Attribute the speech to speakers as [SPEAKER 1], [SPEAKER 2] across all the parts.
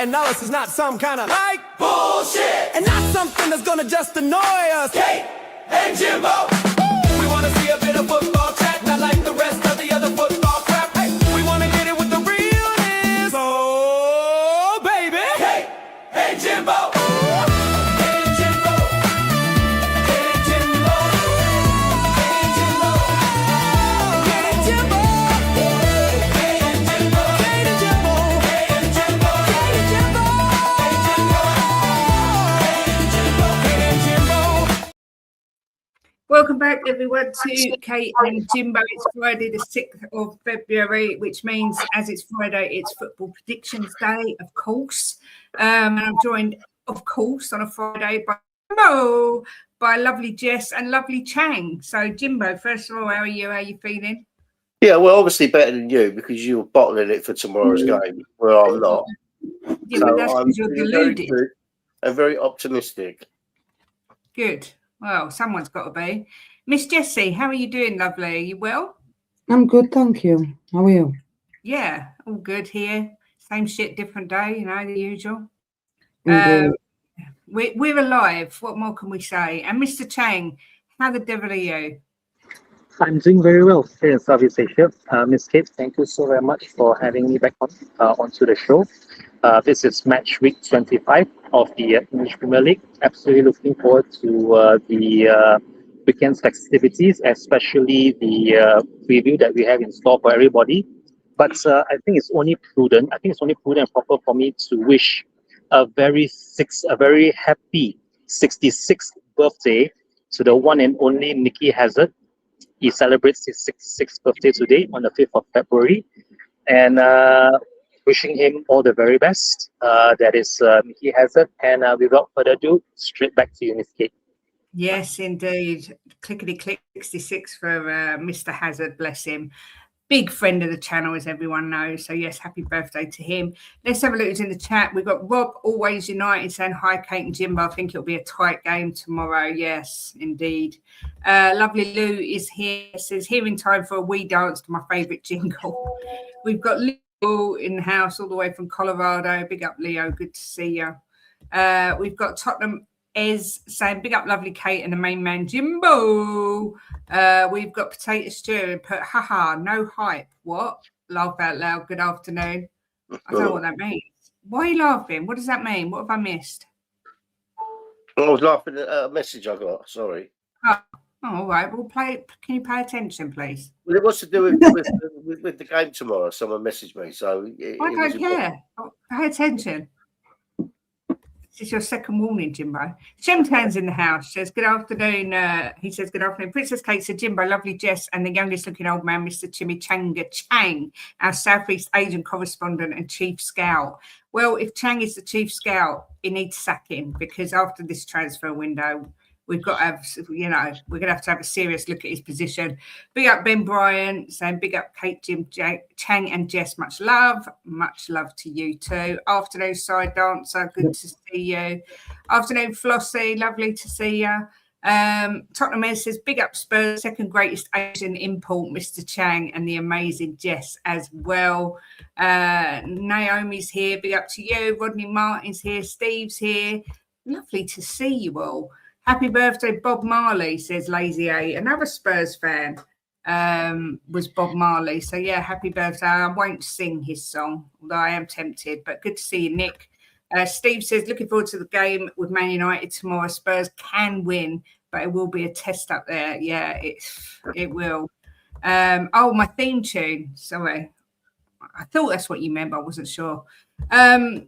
[SPEAKER 1] and no, this is not some kind of like bullshit, and not something that's gonna just annoy us. Kate and Jimbo, we wanna see a bit of football chat, not like the rest of the other football crap. Hey, we wanna get it with the realness. Oh, baby, Kate and Jimbo.
[SPEAKER 2] Welcome back, everyone, to Kate and Jimbo. It's Friday, the 6th of February, which means as it's Friday, it's Football Predictions Day, of course. And I'm joined, of course, on a Friday by lovely Jess and lovely Chang. So, Jimbo, first of all, how are you? How are you feeling?
[SPEAKER 3] Yeah, well, obviously better than you because you're bottling it for tomorrow's game, where I'm not.
[SPEAKER 2] Yeah, so but that's because you're deluded.
[SPEAKER 3] And very optimistic.
[SPEAKER 2] Good. Well, someone's got to be. Miss Jessie, how are you doing, lovely? Are you well?
[SPEAKER 4] I'm good, thank you. How are you?
[SPEAKER 2] Yeah, all good here. Same shit, different day, you know, the usual. We're alive. What more can we say? And Mr. Chang, how the devil are you?
[SPEAKER 5] I'm doing very well here in Southeast Asia. Miss Kate, thank you so very much for having me back onto the show. This is match week 25 of the English Premier League. Absolutely looking forward to the weekend's festivities, especially the preview that we have in store for everybody. But I think it's only prudent. I think it's only prudent and proper for me to wish a very happy 66th birthday to the one and only Nicky Hazard. He celebrates his 66th birthday today on the 5th of February. And wishing him all the very best. That is Nicky Hazard. And without further ado, straight back to you, Miss Kate.
[SPEAKER 2] Yes, indeed. Clickety-click 66 for Mr. Hazard, bless him. Big friend of the channel, as everyone knows. So, yes, happy birthday to him. Let's have a look who's in the chat. We've got Rob, Always United, saying, hi, Kate and Jimbo. I think it'll be a tight game tomorrow. Yes, indeed. Lovely Lou is here. Says, here in time for a wee dance to my favourite jingle. We've got Leo in the house all the way from Colorado. Big up, Leo. Good to see you. We've got Tottenham Ez saying, big up, lovely Kate and the main man, Jimbo. We've got Potato Stew and put, haha, no hype. What? Laugh out loud. Good afternoon. I don't know what that means. Why are you laughing? What does that mean? What have I missed?
[SPEAKER 3] I was laughing at a message I got. Sorry.
[SPEAKER 2] Oh, all right. Well, can you pay attention, please?
[SPEAKER 3] Well, it was to do with the game tomorrow. Someone messaged me, so
[SPEAKER 2] I don't care. Pay attention. This is your second warning, Jimbo. Shemtan's in the house. Says, good afternoon. He says, good afternoon. Princess Kate said, Jimbo, lovely Jess, and the youngest looking old man, Mr. Chimichanga Chang, our Southeast Asian correspondent and chief scout. Well, if Chang is the chief scout, he needs to sack him because after this transfer window, we've got to have, we're going to have a serious look at his position. Big up Ben Bryant, saying big up Kate, Jim, Chang and Jess. Much love to you too. Afternoon side dancer, good to see you. Afternoon Flossie, lovely to see you. Tottenham says big up Spurs, second greatest Asian import, Mr. Chang and the amazing Jess as well. Naomi's here, big up to you. Rodney Martin's here, Steve's here. Lovely to see you all. Happy birthday, Bob Marley, says Lazy A. Another Spurs fan was Bob Marley. So, yeah, happy birthday. I won't sing his song, although I am tempted. But good to see you, Nick. Steve says, looking forward to the game with Man United tomorrow. Spurs can win, but it will be a test up there. Yeah, it will. My theme tune. Sorry. I thought that's what you meant, but I wasn't sure. I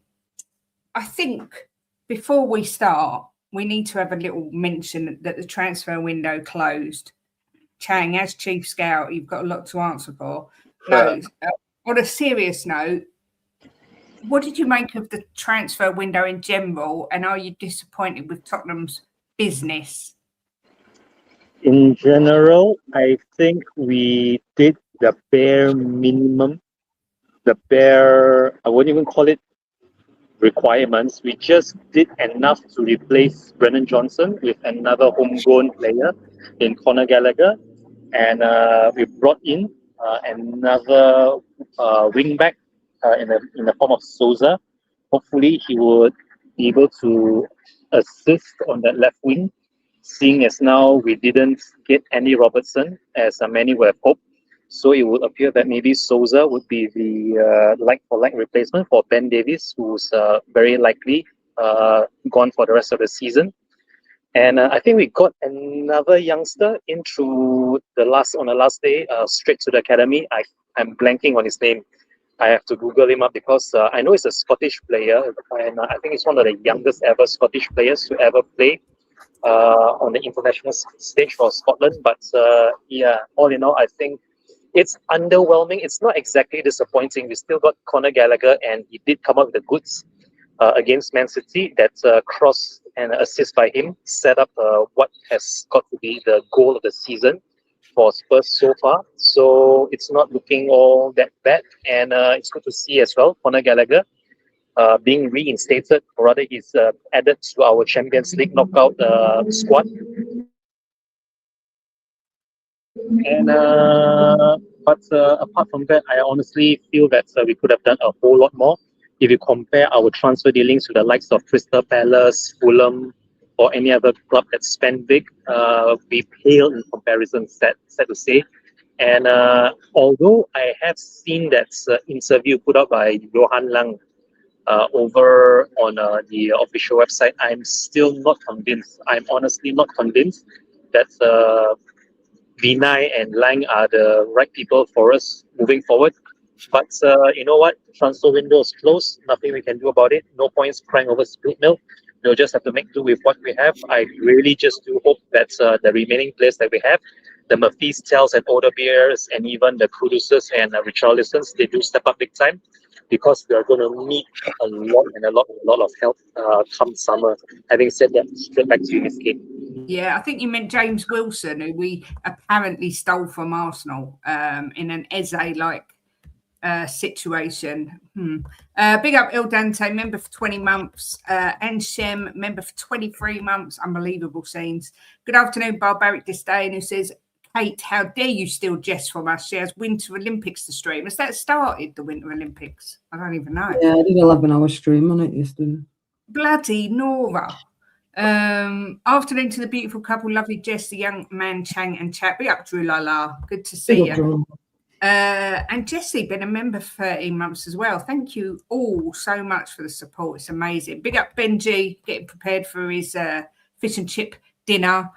[SPEAKER 2] think before we start, we need to have a little mention that the transfer window closed. Chang, as chief scout, you've got a lot to answer for. No, on a serious note, what did you make of the transfer window in general, and are you disappointed with Tottenham's business?
[SPEAKER 5] In general, I think we did the bare minimum, I wouldn't even call it requirements. We just did enough to replace Brennan Johnson with another homegrown player in Conor Gallagher, and we brought in another wing back in the form of Souza, hopefully he would be able to assist on that left wing, seeing as now we didn't get Andy Robertson as many would have hoped. So it would appear that maybe Souza would be the like-for-like replacement for Ben Davies, who's very likely gone for the rest of the season. And I think we got another youngster in through on the last day, straight to the academy. I'm blanking on his name. I have to Google him up because I know he's a Scottish player, and I think he's one of the youngest ever Scottish players to ever play on the international stage for Scotland. But yeah, all in all, I think it's underwhelming. It's not exactly disappointing. We still got Conor Gallagher, and he did come up with the goods against Man City. That cross and assist by him set up what has got to be the goal of the season for Spurs so far. So it's not looking all that bad, and it's good to see as well Conor Gallagher being reinstated, or rather he's added to our Champions League knockout squad. And but apart from that, I honestly feel that we could have done a whole lot more. If you compare our transfer dealings to the likes of Crystal Palace, Fulham, or any other club that spent big, we pale in comparison, sad to say. And although I have seen that interview put up by Johan Lang over on the official website, I'm still not convinced. I'm honestly not convinced that Vinay and Lang are the right people for us moving forward. But you know what? Transfer window is closed. Nothing we can do about it. No points crying over spilled milk. We'll just have to make do with what we have. I really just do hope that the remaining players that we have, the Murphys, Tells, and Odebeers, and even the Kuduses and Richarlisons, they do step up big time, because we are going to need a lot of help come summer. Having said that, straight back to you, Miss Kate.
[SPEAKER 2] Yeah, I think you meant James Wilson, who we apparently stole from Arsenal in an Eze-like situation. Big up Il Dante, member for 20 months. And Shem, member for 23 months. Unbelievable scenes. Good afternoon, Barbaric Disdain, who says, Kate, how dare you steal Jess from us? She has Winter Olympics to stream. Has that started, the Winter Olympics? I don't even know.
[SPEAKER 4] Yeah, I did 11-hour stream on it yesterday.
[SPEAKER 2] Bloody Nora. Afternoon to the beautiful couple, lovely Jess, the young man Chang and Chat. Big up Drew Lala. Good to see you. And Jessie, been a member for 13 months as well. Thank you all so much for the support. It's amazing. Big up Benji, getting prepared for his fish and chip dinner.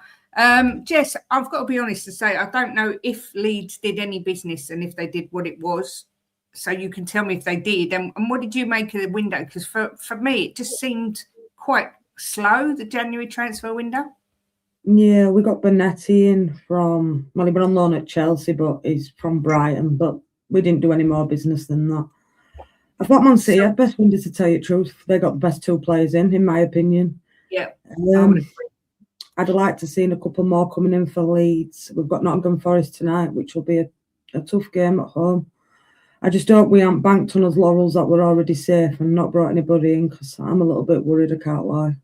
[SPEAKER 2] Jess, I've got to be honest to say, I don't know if Leeds did any business, and if they did, what it was. So you can tell me if they did. And what did you make of the window? Because for me, it just seemed quite slow, the January transfer window.
[SPEAKER 4] Yeah, we got Bonetti in from, well, he been on loan at Chelsea, but he's from Brighton, but we didn't do any more business than that. I thought Man City had best window, to tell you the truth. They got the best two players in my opinion.
[SPEAKER 2] Yeah.
[SPEAKER 4] I'd like to see a couple more coming in for Leeds. We've got Nottingham Forest tonight, which will be a tough game at home. I just hope we haven't banked on us laurels that we're already safe and not brought anybody in, because I'm a little bit worried, I can't lie.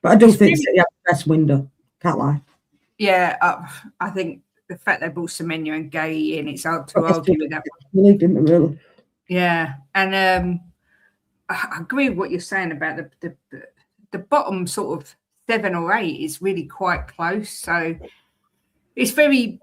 [SPEAKER 4] But I do think City have the best window, can't lie.
[SPEAKER 2] Yeah, I think the fact they brought Semenyo and Gay in, it's hard to argue with that.
[SPEAKER 4] Didn't they, really?
[SPEAKER 2] Yeah, and I agree with what you're saying about the bottom sort of 7 or 8 is really quite close. So it's very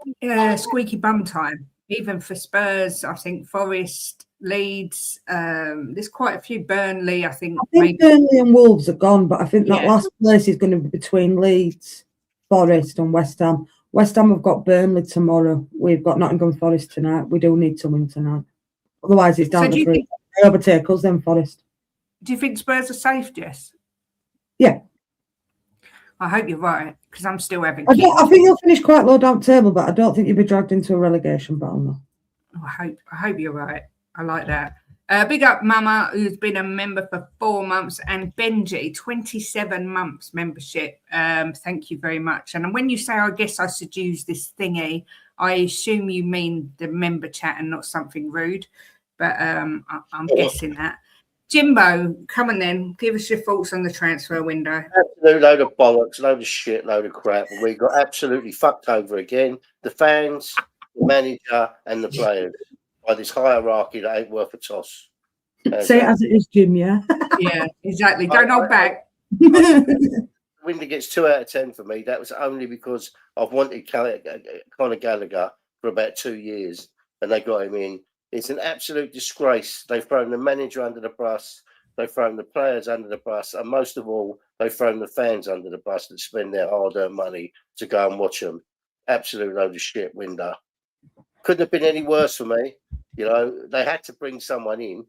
[SPEAKER 2] squeaky bum time, even for Spurs. I think Forest, Leeds, there's quite a few. Burnley, I think maybe.
[SPEAKER 4] Burnley and Wolves are gone, but I think that last place is going to be between Leeds, Forest and West Ham. West Ham have got Burnley tomorrow. We've got Nottingham Forest tonight. We do need to win tonight. Otherwise, it's down to 3. They overtake us, then Forest.
[SPEAKER 2] Do you think Spurs are safe, Jess?
[SPEAKER 4] Yeah.
[SPEAKER 2] I hope you're right, because I'm still having.
[SPEAKER 4] I think you'll finish quite low down table, but I don't think you'll be dragged into a relegation battle now.
[SPEAKER 2] I hope you're right. I like that. Big up Mama, who's been a member for 4 months, and Benji, 27 months membership. Thank you very much. And when you say, I guess I should use this thingy, I assume you mean the member chat and not something rude. But I'm guessing that. Jimbo, come on then. Give us your thoughts on the transfer window.
[SPEAKER 3] Absolute load of bollocks, load of shit, load of crap. We got absolutely fucked over again. The fans, the manager, and the players by this hierarchy that ain't worth a toss.
[SPEAKER 4] Say it as it is, Jim, yeah?
[SPEAKER 2] Yeah, exactly. Don't hold back.
[SPEAKER 3] Windy gets 2 out of 10 for me. That was only because I've wanted Conor Gallagher for about 2 years, and they got him in. It's an absolute disgrace. They've thrown the manager under the bus. They've thrown the players under the bus, and most of all, they've thrown the fans under the bus that spend their hard-earned money to go and watch them. Absolute load of shit, Winder. Couldn't have been any worse for me. You know, they had to bring someone in.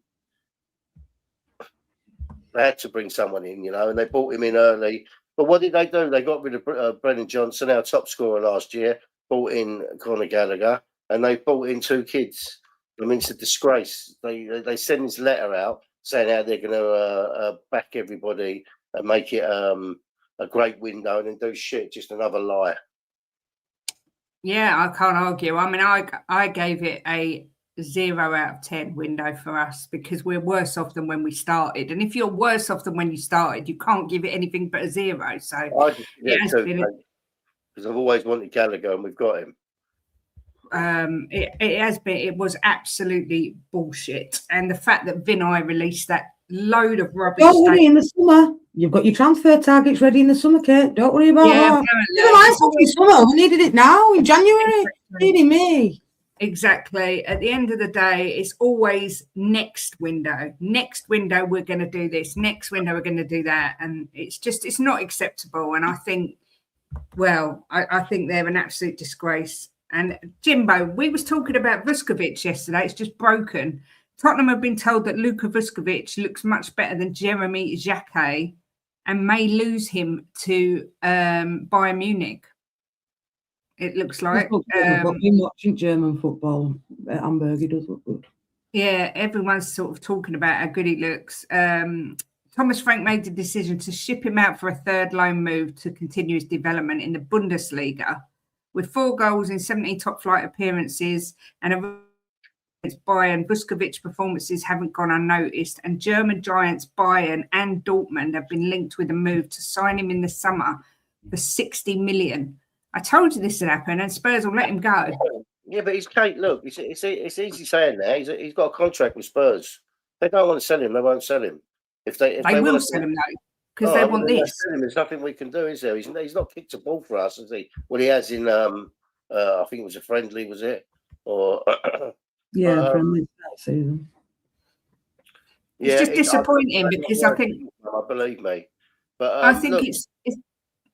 [SPEAKER 3] They had to bring someone in, you know, and they brought him in early. But what did they do? They got rid of Brennan Johnson, our top scorer last year, brought in Conor Gallagher, and they brought in 2 kids. I mean, it's a disgrace. They send this letter out saying how they're going to back everybody and make it a great window, and then do shit. Just another lie.
[SPEAKER 2] Yeah, I can't argue. I mean, I gave it a 0 out of 10 window for us because we're worse off than when we started. And if you're worse off than when you started, you can't give it anything but a 0. So
[SPEAKER 3] I just because I've always wanted Gallagher, and we've got him.
[SPEAKER 2] It was absolutely bullshit. And the fact that Vinay released that load of rubbish.
[SPEAKER 4] Don't worry, in the summer. You've got your transfer targets ready in the summer, Kate. Don't worry about that. Never mind, summer. We needed it now in January. Needing me.
[SPEAKER 2] Exactly. At the end of the day, it's always next window. Next window, we're going to do this. Next window, we're going to do that. And it's not acceptable. And I think, I think they're an absolute disgrace. And Jimbo, we was talking about Vuskovic yesterday. It's just broken. Tottenham have been told that Luka Vuskovic looks much better than Jeremy Jacquet and may lose him to Bayern Munich. It looks like.
[SPEAKER 4] I've been watching German football at Hamburg. He does look good.
[SPEAKER 2] Yeah, everyone's sort of talking about how good he looks. Thomas Frank made the decision to ship him out for a 3rd loan move to continue his development in the Bundesliga. With 4 goals in 17 top-flight appearances and against Bayern, Vuskovic performances haven't gone unnoticed, and German giants Bayern and Dortmund have been linked with a move to sign him in the summer for 60 million. I told you this would happen, and Spurs will let him go.
[SPEAKER 3] Yeah, but he's Kate. Look, it's easy saying that he's got a contract with Spurs. They don't want to sell him. They won't sell him. If they
[SPEAKER 2] will sell him though, because they want this.
[SPEAKER 3] There's nothing we can do, is there? He's not kicked a ball for us, is he? Well, he has in. I think it was a friendly, was it? Or
[SPEAKER 4] friendly season.
[SPEAKER 2] It's just disappointing because I think.
[SPEAKER 3] Believe me, but
[SPEAKER 2] I think it's.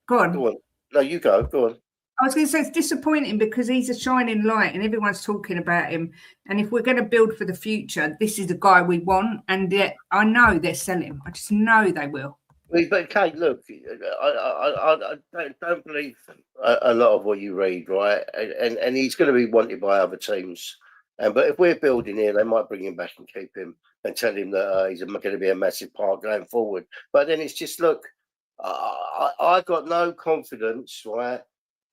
[SPEAKER 2] Go on.
[SPEAKER 3] Go on. No, you go. Go on.
[SPEAKER 2] I was going to say it's disappointing because he's a shining light and everyone's talking about him. And if we're going to build for the future, this is the guy we want. And I know they'll sell him. I just know they will.
[SPEAKER 3] But Kate, look, I don't believe a lot of what you read, right? And he's going to be wanted by other teams. But if we're building here, they might bring him back and keep him and tell him that he's going to be a massive part going forward. But then it's just, look, I got no confidence, right?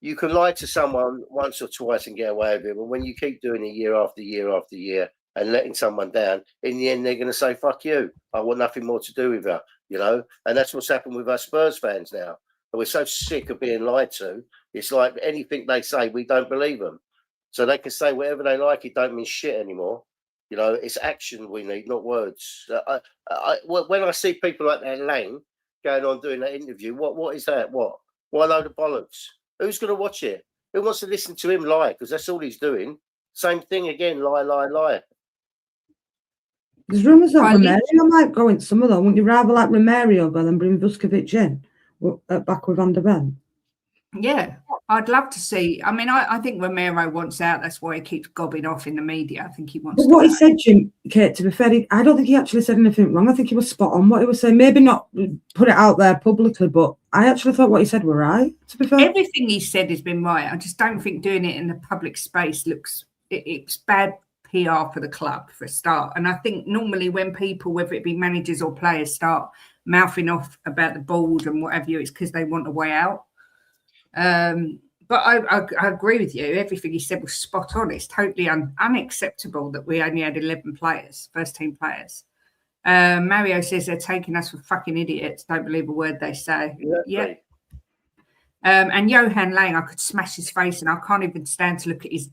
[SPEAKER 3] You can lie to someone once or twice and get away with it, but when you keep doing it year after year after year and letting someone down, in the end they're going to say, "Fuck you! I want nothing more to do with her," you know. And that's what's happened with us Spurs fans now. And we're so sick of being lied to. It's like anything they say, we don't believe them. So they can say whatever they like. It don't mean shit anymore. You know, it's action we need, not words. When I see people like that Lang going on doing that interview, what is that? What a load of bollocks. Who's going to watch it? Who wants to listen to him lie? Because that's all he's doing. Same thing again, lie.
[SPEAKER 4] There's rumours that Romario might go in summer, though. Wouldn't you rather like Romario go than bring Vuskovic in back with Van der Ven?
[SPEAKER 2] Yeah, I'd love to see. I mean, I think Romero wants out. That's why he keeps gobbing off in the media. I think he wants.
[SPEAKER 4] But what he said, Jim, Kate, to be fair, I don't think he actually said anything wrong. I think he was spot on what he was saying. Maybe not put it out there publicly, but I actually thought what he said were right. To be fair,
[SPEAKER 2] everything he said has been right. I just don't think doing it in the public space it's bad PR for the club for a start. And I think normally when people, whether it be managers or players, start mouthing off about the board and whatever, it's because they want a way out. But I agree with you. Everything he said was spot on. It's totally unacceptable that we only had 11 players, first team players. Mario says they're taking us for fucking idiots. Don't believe a word they say. Yeah. And Johan Lang, I could smash his face and I can't even stand to look at his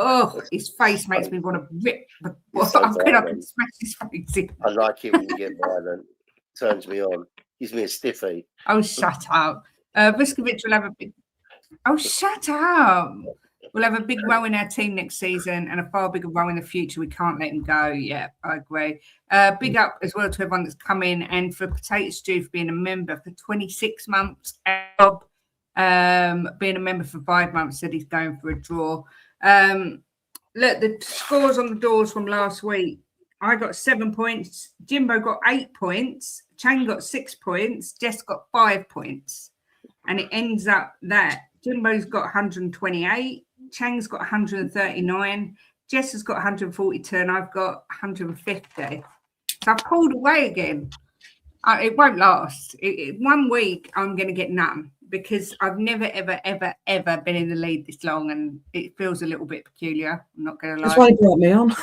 [SPEAKER 2] Oh, his face makes me want to rip.
[SPEAKER 3] It's so
[SPEAKER 2] I'm going up
[SPEAKER 3] violent.
[SPEAKER 2] and smash his face in.
[SPEAKER 3] I like it when you get violent. Turns me on. Gives me a stiffy.
[SPEAKER 2] Oh, shut up. Vuskovic will have a big. Oh, shut up. We'll have a big role in our team next season and a far bigger role in the future. We can't let him go. Yeah, I agree. Big up as well to everyone that's come in, and for Potato Stew for being a member for 26 months. Bob being a member for 5 months, said he's going for a draw. Look, the scores on the doors from last week. I got 7 points. Jimbo got 8 points. Chang got 6 points. Jess got 5 points. And it ends up that Jimbo's got 128. Chang's got 139. Jess has got 142. And I've got 150. So I've pulled away again. It won't last. 1 week, I'm going to get none because I've never, ever, ever, ever been in the lead this long, and it feels a little bit peculiar. I'm not going to lie.
[SPEAKER 4] That's why you brought me on.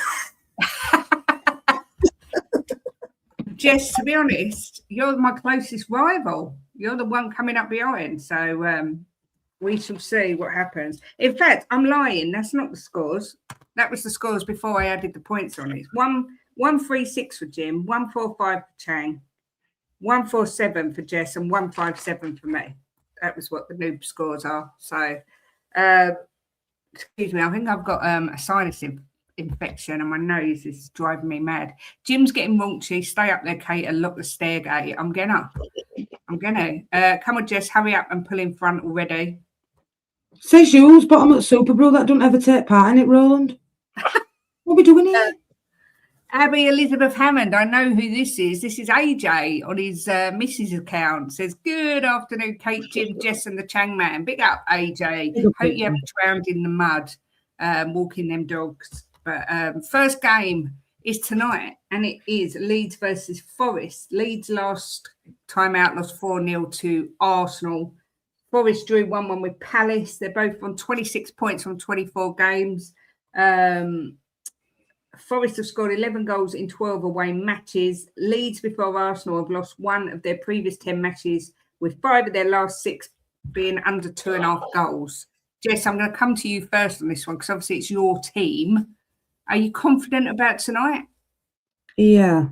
[SPEAKER 2] Jess, to be honest, you're my closest rival. You're the one coming up behind. So we shall see what happens. In fact, I'm lying. That's not the scores. That was the scores before I added the points on it. 136 for Jim, 145 for Chang, 147 for Jess, and 157 for me. That was what the noob scores are. So, excuse me, I think I've got a sinus infection and my nose is driving me mad. Jim's getting raunchy. Stay up there, Kate, and lock the stair gate. I'm gonna. Come on, Jess, hurry up and pull in front already.
[SPEAKER 4] Says yours, but I'm at Super Bro. That don't ever take part in it, Roland. What are we doing here?
[SPEAKER 2] Abby Elizabeth Hammond, I know who this is. This is AJ on his Mrs. account. Says, good afternoon, Kate, Jim, Jess, and the Chang Man. Big up, AJ. Hope you haven't drowned in the mud walking them dogs. But first game is tonight, and it is Leeds versus Forest. Leeds last time out lost 4-0 to Arsenal. Forest drew 1-1 with Palace. They're both on 26 points from 24 games. Forest have scored 11 goals in 12 away matches. Leeds before Arsenal have lost 1 of their previous 10 matches, with 5 of their last 6 being under 2.5 goals. Jess, I'm going to come to you first on this one because obviously it's your team. Are you confident about tonight?
[SPEAKER 4] Yeah.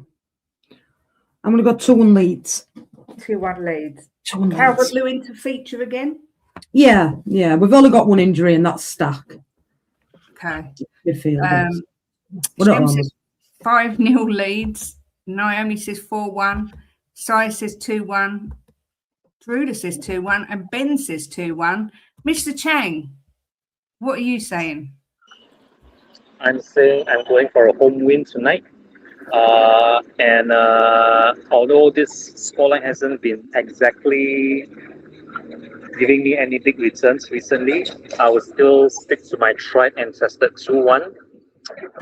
[SPEAKER 4] I'm going to go 2-1 Leeds.
[SPEAKER 2] 2-1 Leeds.
[SPEAKER 4] 2-1
[SPEAKER 2] Calvert
[SPEAKER 4] Leeds.
[SPEAKER 2] Lewin to feature again?
[SPEAKER 4] Yeah. We've only got 1 injury, and that's Stack.
[SPEAKER 2] Okay.
[SPEAKER 4] Midfield.
[SPEAKER 2] Shem says 5-0 Leeds. Naomi says 4-1. Sai says 2-1. Druda says 2-1. And Ben says 2-1. Mr. Chang, what are you saying?
[SPEAKER 5] I'm saying I'm going for a home win tonight. And although this scoreline hasn't been exactly giving me any big returns recently, I will still stick to my tried and tested 2-1.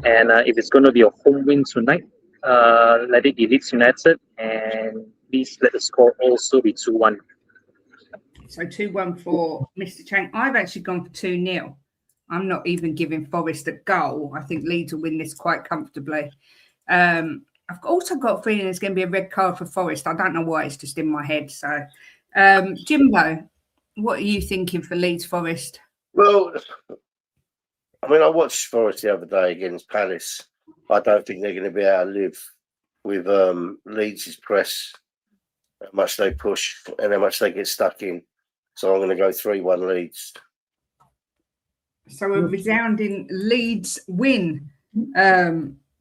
[SPEAKER 5] And if it's going to be a home win tonight, let it be Leeds United, and please let the score also be 2-1.
[SPEAKER 2] So 2-1 for Mr. Chang. I've actually gone for 2-0. I'm not even giving Forest a goal. I think Leeds will win this quite comfortably. I've also got a feeling there's going to be a red card for Forest. I don't know why, it's just in my head. So, Jimbo, what are you thinking for Leeds Forest?
[SPEAKER 3] Well, I mean, I watched Forest the other day against Palace. I don't think they're going to be able to live with Leeds' press, how much they push and how much they get stuck in. So I'm going to go 3-1 Leeds.
[SPEAKER 2] So a resounding Leeds win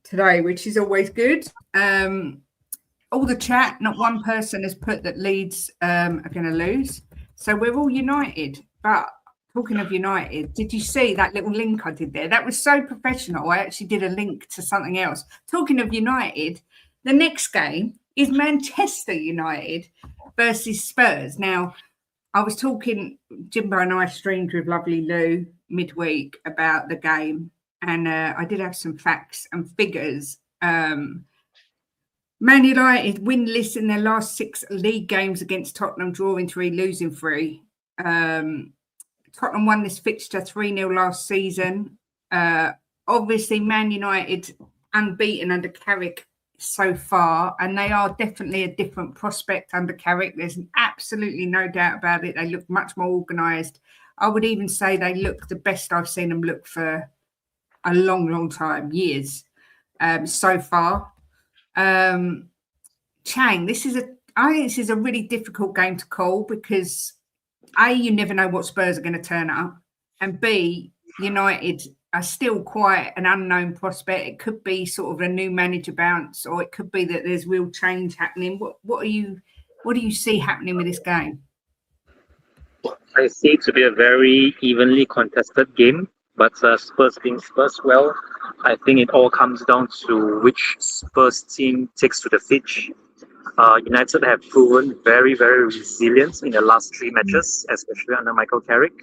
[SPEAKER 2] today, which is always good. All the chat, not one person has put that Leeds are going to lose. So we're all united. But talking of United, did you see that little link I did there? That was so professional. I actually did a link to something else. Talking of United, the next game is Manchester United versus Spurs. Now, I was talking, Jimbo and I streamed with lovely Lou midweek about the game, and I did have some facts and figures. Man United winless in their last 6 league games against Tottenham, drawing 3, losing 3. Tottenham won this fixture 3-0 last season. Obviously, Man United unbeaten under Carrick so far, and they are definitely a different prospect under Carrick. There's absolutely no doubt about it. They look much more organised. I would even say they look the best I've seen them look for a long time, years so far. Chang, I think this is a really difficult game to call because A, you never know what Spurs are going to turn up, and B, United are still quite an unknown prospect. It could be sort of a new manager bounce, or it could be that there's real change happening. What do you see happening with this game?
[SPEAKER 5] I see it to be a very evenly contested game, but Spurs being Spurs, well, I think it all comes down to which Spurs team takes to the pitch. United have proven very, very resilient in the last 3 matches, especially under Michael Carrick.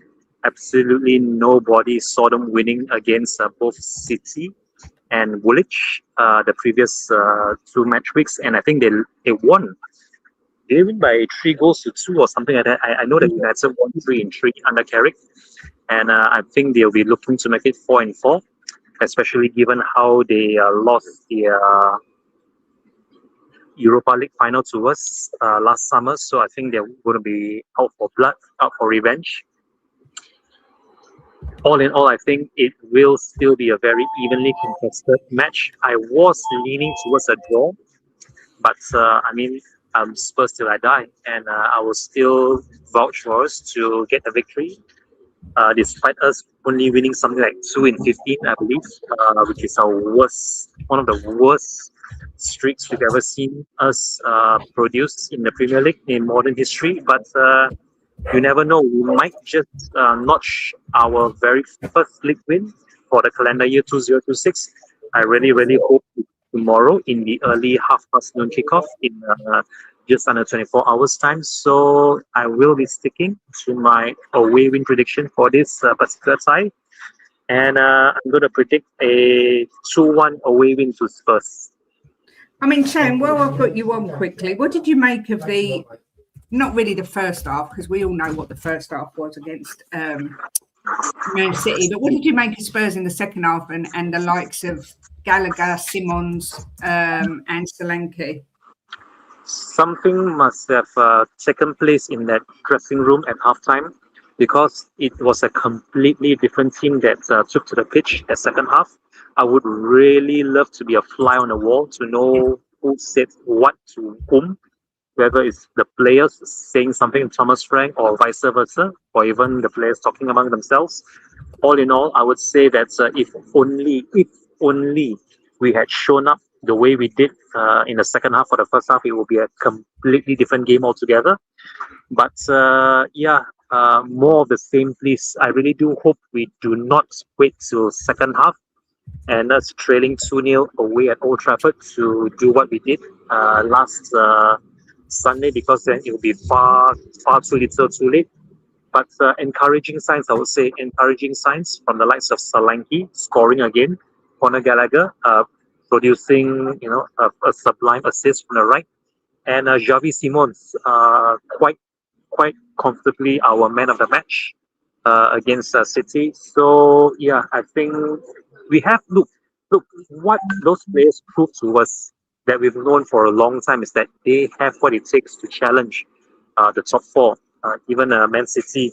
[SPEAKER 5] Absolutely nobody saw them winning against both City and Woolwich the previous 2 match weeks, and I think they won. They win by 3-2 or something like that. I know that United won 3-3 under Carrick, and I think they'll be looking to make it 4-4, especially given how they lost the Europa League final to us last summer. So I think they're going to be out for blood, out for revenge. All in all, I think it will still be a very evenly contested match. I was leaning towards a draw, but Spurs till I die, and I will still vouch for us to get a victory, despite us only winning something like 2 in 15, I believe, which is one of the worst streaks we've ever seen us produce in the Premier League in modern history. But you never know, we might just notch our very first league win for the calendar year 2026. I really hope tomorrow in the early half-past-noon kickoff in just under 24 hours time. So I will be sticking to my away win prediction for this particular tie, and I'm going to predict a 2-1 away win to Spurs.
[SPEAKER 2] I mean, Chang, well, I'll put you on quickly. What did you make of not really the first half, because we all know what the first half was against Man City, but what did you make of Spurs in the second half and the likes of Gallagher, Simons, and Solanke?
[SPEAKER 5] Something must have taken place in that dressing room at halftime, because it was a completely different team that took to the pitch at second half. I would really love to be a fly on the wall to know who said what to whom, whether it's the players saying something to Thomas Frank or vice versa, or even the players talking among themselves. All in all, I would say that if only we had shown up the way we did in the second half or the first half, it would be a completely different game altogether. But more of the same, please. I really do hope we do not wait till second half and us trailing 2-0 away at Old Trafford to do what we did last Sunday, because then it will be far too little too late. But encouraging signs, I would say, encouraging signs from the likes of Solanke scoring again, Conor Gallagher producing a sublime assist from the right, and Xavi Simons quite comfortably our man of the match against City. So yeah, I think we have look what those players prove to us that we've known for a long time is that they have what it takes to challenge the top 4. Even Man City,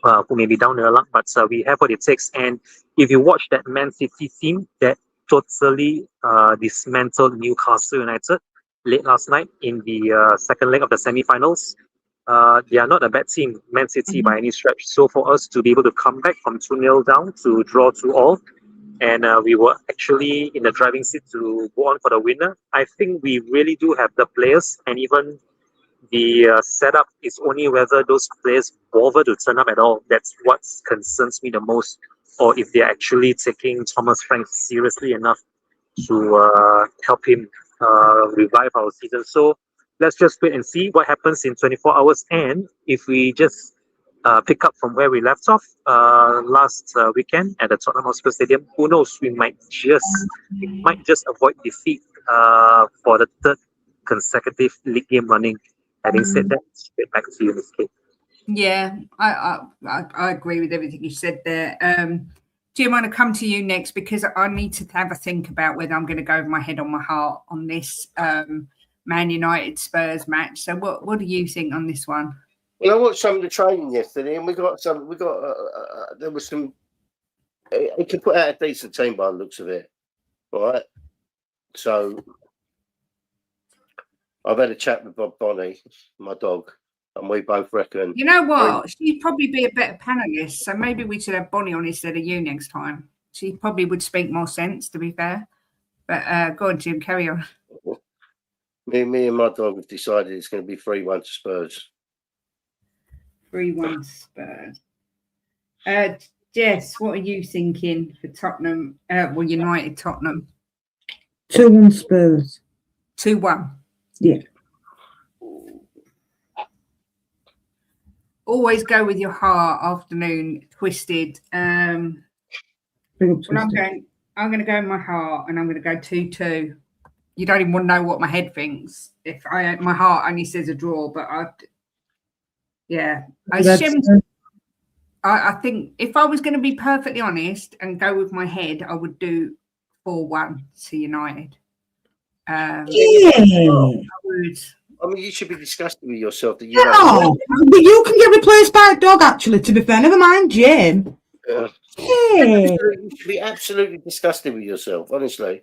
[SPEAKER 5] who may be down the luck, but we have what it takes. And if you watch that Man City team that totally dismantled Newcastle United late last night in the second leg of the semi-finals, they are not a bad team, Man City, by any stretch. So for us to be able to come back from 2-0 down to draw 2-2, and we were actually in the driving seat to go on for the winner, I think we really do have the players, and even the setup is only whether those players bother to turn up at all. That's what concerns me the most, or if they're actually taking Thomas Frank seriously enough to help him revive our season. So let's just wait and see what happens in 24 hours. And if we just pick up from where we left off last weekend at the Tottenham Hotspur Stadium, who knows, we might just avoid defeat for the third consecutive league game running. Having said that, straight back to you, Ms. Kate.
[SPEAKER 2] Yeah, I agree with everything you said there. Jim, I'm going to come to you next because I need to have a think about whether I'm going to go with my head on my heart on this Man United Spurs match. So what do you think on this one?
[SPEAKER 3] Well, I watched some of the training yesterday, and there was some he can put out a decent team by the looks of it, right? So I've had a chat with Bob Bonnie, my dog, and we both reckon.
[SPEAKER 2] You know what? She'd probably be a better panelist, so maybe we should have Bonnie on instead of you next time. She probably would speak more sense, to be fair. But go on, Jim, carry on.
[SPEAKER 3] Me and my dog have decided it's going to be 3-1 to Spurs.
[SPEAKER 2] 3-1 Spurs. Jess, what are you thinking for Tottenham? United Tottenham.
[SPEAKER 4] 2-1 Spurs.
[SPEAKER 2] 2-1.
[SPEAKER 4] Yeah.
[SPEAKER 2] Always go with your heart. Afternoon twisted. Well, I'm going to go with my heart, and I'm going to go 2-2. You don't even want to know what my head thinks. If my heart only says a draw, but I think if I was going to be perfectly honest and go with my head, I would do 4-1 to United. I would.
[SPEAKER 3] I mean, you should be disgusted with yourself that you.
[SPEAKER 4] No, but you can get replaced by a dog. Actually, to be fair, never mind, Jim.
[SPEAKER 3] Yeah.
[SPEAKER 4] Yeah.
[SPEAKER 3] You should be absolutely disgusted with yourself, honestly.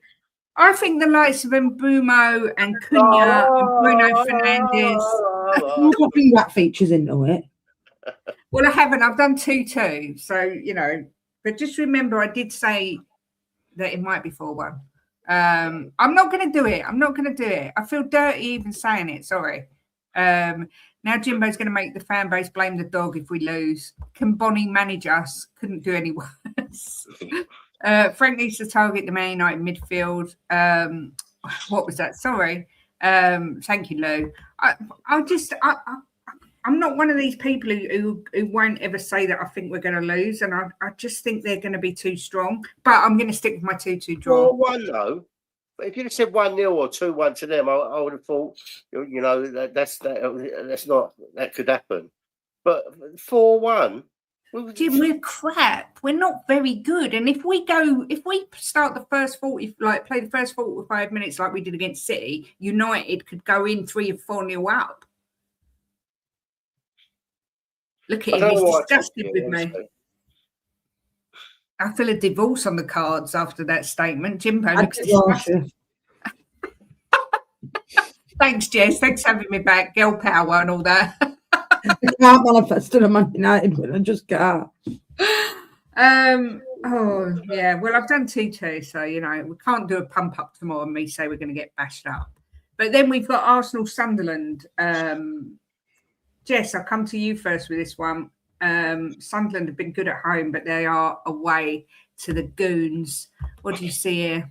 [SPEAKER 2] I think the likes of Mbumo and Cunha and Bruno Fernandes.
[SPEAKER 4] I'm hoping that features into it.
[SPEAKER 2] Well, I haven't. I've done 2-2. So, but just remember, I did say that it might be 4-1. I'm not going to do it. I feel dirty even saying it. Sorry. Now Jimbo's going to make the fan base blame the dog if we lose. Can Bonnie manage us? Couldn't do any worse. Frank needs to target the Man United midfield. What was that? Sorry. Thank you, Lou. I'm not one of these people who won't ever say that I think we're going to lose, and I just think they're going to be too strong. But I'm going to stick with my 2-2 draw.
[SPEAKER 3] 4-1 though. But if you'd have said 1-0 or 2-1 to them, I would have thought, that's not that could happen. But 4-1.
[SPEAKER 2] Jim, we're crap. We're not very good. And if we start the first 40, play the first 45 minutes like we did against City, United could go in 3 or 4-0 up. Look at him, he's disgusted with me. I feel a divorce on the cards after that statement. Jimbo looks disgusted. Thanks, Jess. Thanks for having me back. Girl power and all that.
[SPEAKER 4] I can't manifest in a Man United win. I just can't.
[SPEAKER 2] Oh, yeah. Well, I've done 2-2, so, we can't do a pump up tomorrow and me say we're going to get bashed up. But then we've got Arsenal Sunderland. Jess, I'll come to you first with this one. Sunderland have been good at home, but they are away to the Goons. What do you see here?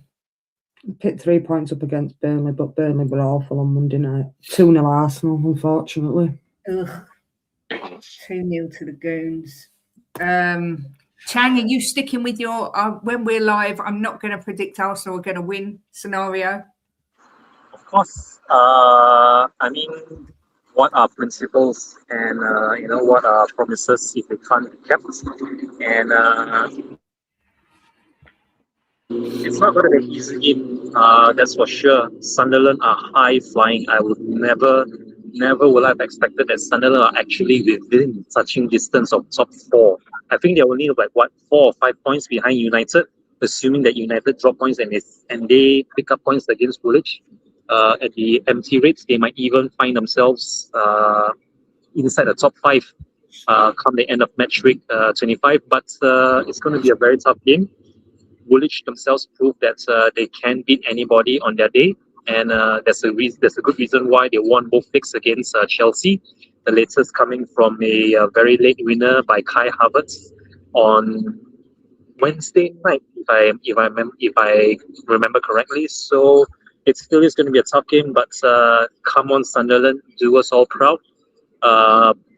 [SPEAKER 4] Picked 3 points up against Burnley, but Burnley were awful on Monday night. 2-0 Arsenal, unfortunately.
[SPEAKER 2] Ugh. 2-0 to the Goons. Chang, are you sticking with your when we're live, I'm not going to predict Arsenal are going to win scenario?
[SPEAKER 5] Of course. I mean, what are principles and what are promises if they can't be kept? And it's not going to be an easy game, that's for sure. Sunderland are high flying. I would never will have expected that Sunderland are actually within touching distance of top 4. I think they're only 4 or 5 points behind United, assuming that United drop points and they pick up points against Woolwich. At the empty rates, they might even find themselves inside the top 5 come the end of match week 25. But it's going to be a very tough game. Woolwich themselves proved that they can beat anybody on their day, and there's a good reason why they won both legs against Chelsea. The latest coming from a very late winner by Kai Havertz on Wednesday night, if I remember correctly. So it still is going to be a tough game, but come on, Sunderland, do us all proud.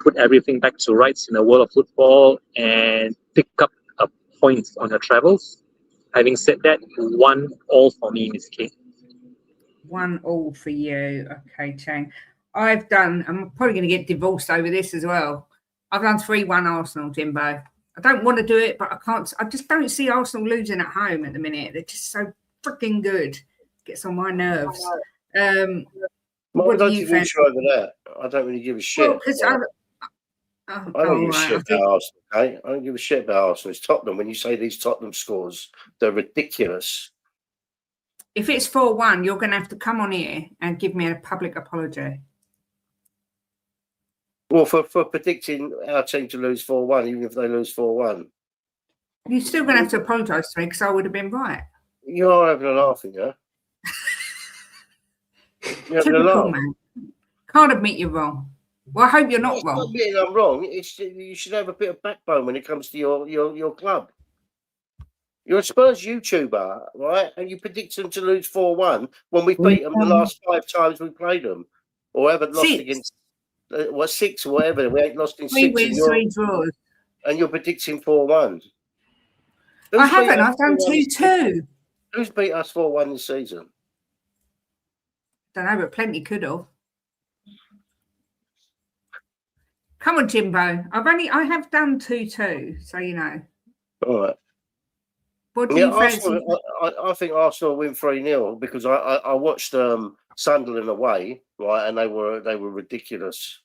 [SPEAKER 5] Put everything back to rights in the world of football and pick up a point on your travels. Having said that, 1-1 for me, Miss Kate.
[SPEAKER 2] 1-1 for you. Okay, Chang. I'm probably going to get divorced over this as well. I've done 3-1 Arsenal, Jimbo. I don't want to do it, but I can't. I just don't see Arsenal losing at home at the minute. They're just so freaking good. Gets on my nerves.
[SPEAKER 3] What do you think over that? I don't really give a shit.
[SPEAKER 2] Well, because Oh,
[SPEAKER 3] I don't give a
[SPEAKER 2] right.
[SPEAKER 3] shit about Arsenal, okay? I don't give a shit about Arsenal. It's Tottenham. When you say these Tottenham scores, they're ridiculous.
[SPEAKER 2] If it's 4-1, you're going to have to come on here and give me a public apology.
[SPEAKER 3] Well, for predicting our team to lose 4-1, even if they lose 4-1.
[SPEAKER 2] You're still going to have to apologise to me because I would have been right.
[SPEAKER 3] You're having a laugh, yeah? You're having a
[SPEAKER 2] Typical
[SPEAKER 3] laugh.
[SPEAKER 2] man. Can't admit you're wrong. Well, I hope you're not
[SPEAKER 3] It's
[SPEAKER 2] wrong.
[SPEAKER 3] not admitting I'm wrong. You should have a bit of backbone when it comes to your club. You're a Spurs YouTuber, right? And you predict them to lose 4-1 when we beat them the last 5 times we played them. Or haven't lost
[SPEAKER 2] 6.
[SPEAKER 3] against, 6 or whatever. We ain't lost in
[SPEAKER 2] 3
[SPEAKER 3] 6.
[SPEAKER 2] wins, 3 draws.
[SPEAKER 3] And you're predicting 4-1.
[SPEAKER 2] I haven't. I've done 2-2.
[SPEAKER 3] Who's beat us 4-1 this season?
[SPEAKER 2] Don't know, but plenty could have. Come on, Jimbo. I have done 2-2, so you know.
[SPEAKER 3] All right.
[SPEAKER 2] What do you fancy?
[SPEAKER 3] I think Arsenal win 3-0 because I watched Sunderland away, right, and they were ridiculous.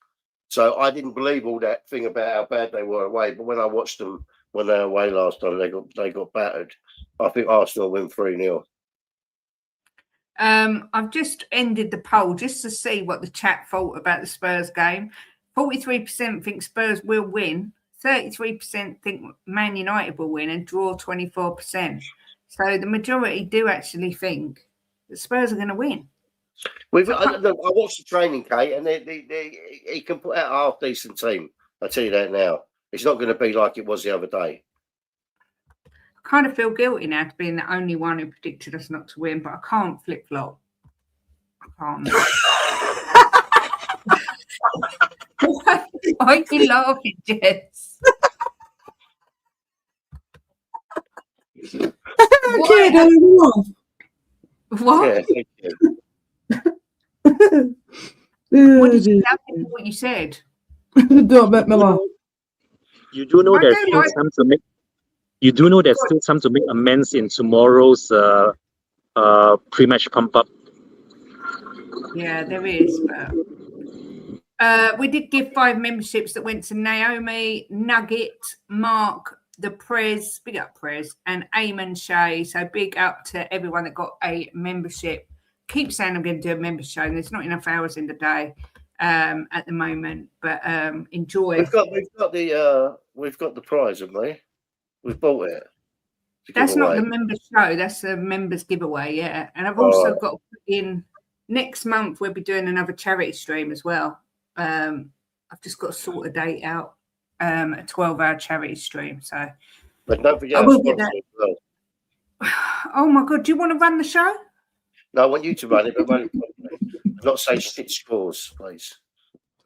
[SPEAKER 3] So I didn't believe all that thing about how bad they were away. But when I watched them when they were away last time, they got battered. I think Arsenal win 3-0.
[SPEAKER 2] I've just ended the poll just to see what the chat thought about the Spurs game. 43% think Spurs will win. 33% think Man United will win and draw 24%. So the majority do actually think the Spurs are going to win.
[SPEAKER 3] I watched the training, Kate, and he can put out a half decent team. I tell you that now. It's not going to be like it was the other day.
[SPEAKER 2] I kind of feel guilty now to being the only one who predicted us not to win, but I can't flip flop. I can't. Why are you laughing, Jess?
[SPEAKER 4] Okay,
[SPEAKER 2] What?
[SPEAKER 3] Yeah, thank you.
[SPEAKER 2] What did you have to what you said?
[SPEAKER 4] Don't make me laugh.
[SPEAKER 5] You do know
[SPEAKER 2] I
[SPEAKER 5] there's
[SPEAKER 2] don't
[SPEAKER 5] still
[SPEAKER 2] like-
[SPEAKER 5] time to make. You do know there's still time to make amends in tomorrow's pre-match pump up.
[SPEAKER 2] Yeah, there is. But we did give 5 memberships that went to Naomi, Nugget, Mark, the Prez, big up Prez, and Eamon Shay. So big up to everyone that got a membership. Keep saying I'm going to do a member show, and there's not enough hours in the day at the moment. But enjoy.
[SPEAKER 3] We've got the prize, haven't we? We've bought it.
[SPEAKER 2] That's not the member show. That's the members giveaway. Yeah, and I've also got to put in next month. We'll be doing another charity stream as well. I've just got to sort a date out. A 12-hour charity stream. So,
[SPEAKER 3] but don't forget,
[SPEAKER 2] I will get that.
[SPEAKER 3] Well.
[SPEAKER 2] Oh my God! Do you want to run the show?
[SPEAKER 3] No, I want you to run it, but run it properly. Not say shit scores, please.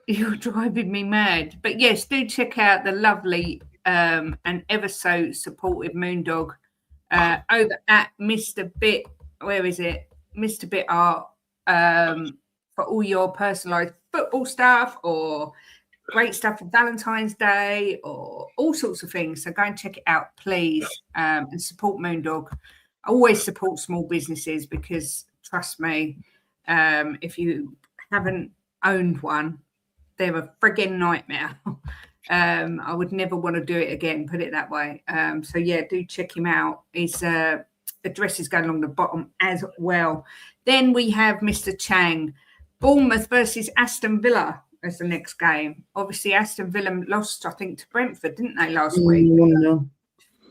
[SPEAKER 2] You're driving me mad. But yes, do check out the lovely and ever so supportive Moondog over at Mr. Bit. Where is it? Mr. Bit Art for all your personalised football stuff or great stuff for Valentine's Day or all sorts of things. So go and check it out, please, and support Moondog. I always support small businesses because, trust me, if you haven't owned one, they're a frigging nightmare. I would never want to do it again, put it that way. So, yeah, do check him out. His address is going along the bottom as well. Then we have Mr. Chang. Bournemouth versus Aston Villa as the next game. Obviously, Aston Villa lost, I think, to Brentford, didn't they, last week?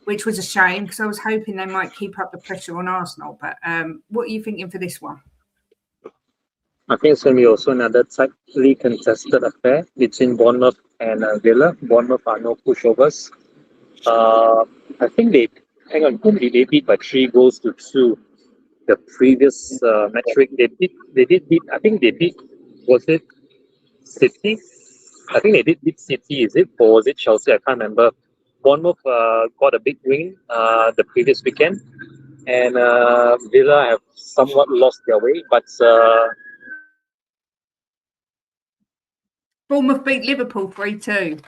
[SPEAKER 2] Which was a shame because I was hoping they might keep up the pressure on Arsenal. But what are you thinking for this one?
[SPEAKER 5] I think it's going to be also another tightly contested affair between Bournemouth and Villa. Bournemouth are no pushovers. I think whom did they beat by 3-2? The previous metric they did beat. I think they beat. Was it City? I think they did beat City. Is it or was it Chelsea? I can't remember. Bournemouth got a big win the previous weekend, and Villa have somewhat lost their way. But
[SPEAKER 2] Bournemouth beat Liverpool 3-2.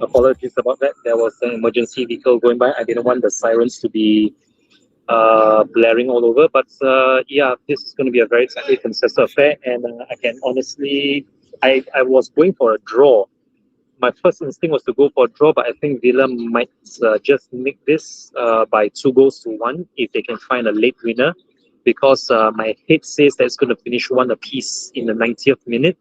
[SPEAKER 5] apologies about that. There was an emergency vehicle going by. I didn't want the sirens to be blaring all over. But yeah, this is going to be a very tightly contested affair, and I can honestly I was going for a draw. My first instinct was to go for a draw, but I think Villa might just nick this by 2-1 if they can find a late winner, because my head says that it's going to finish 1 apiece in the 90th minute.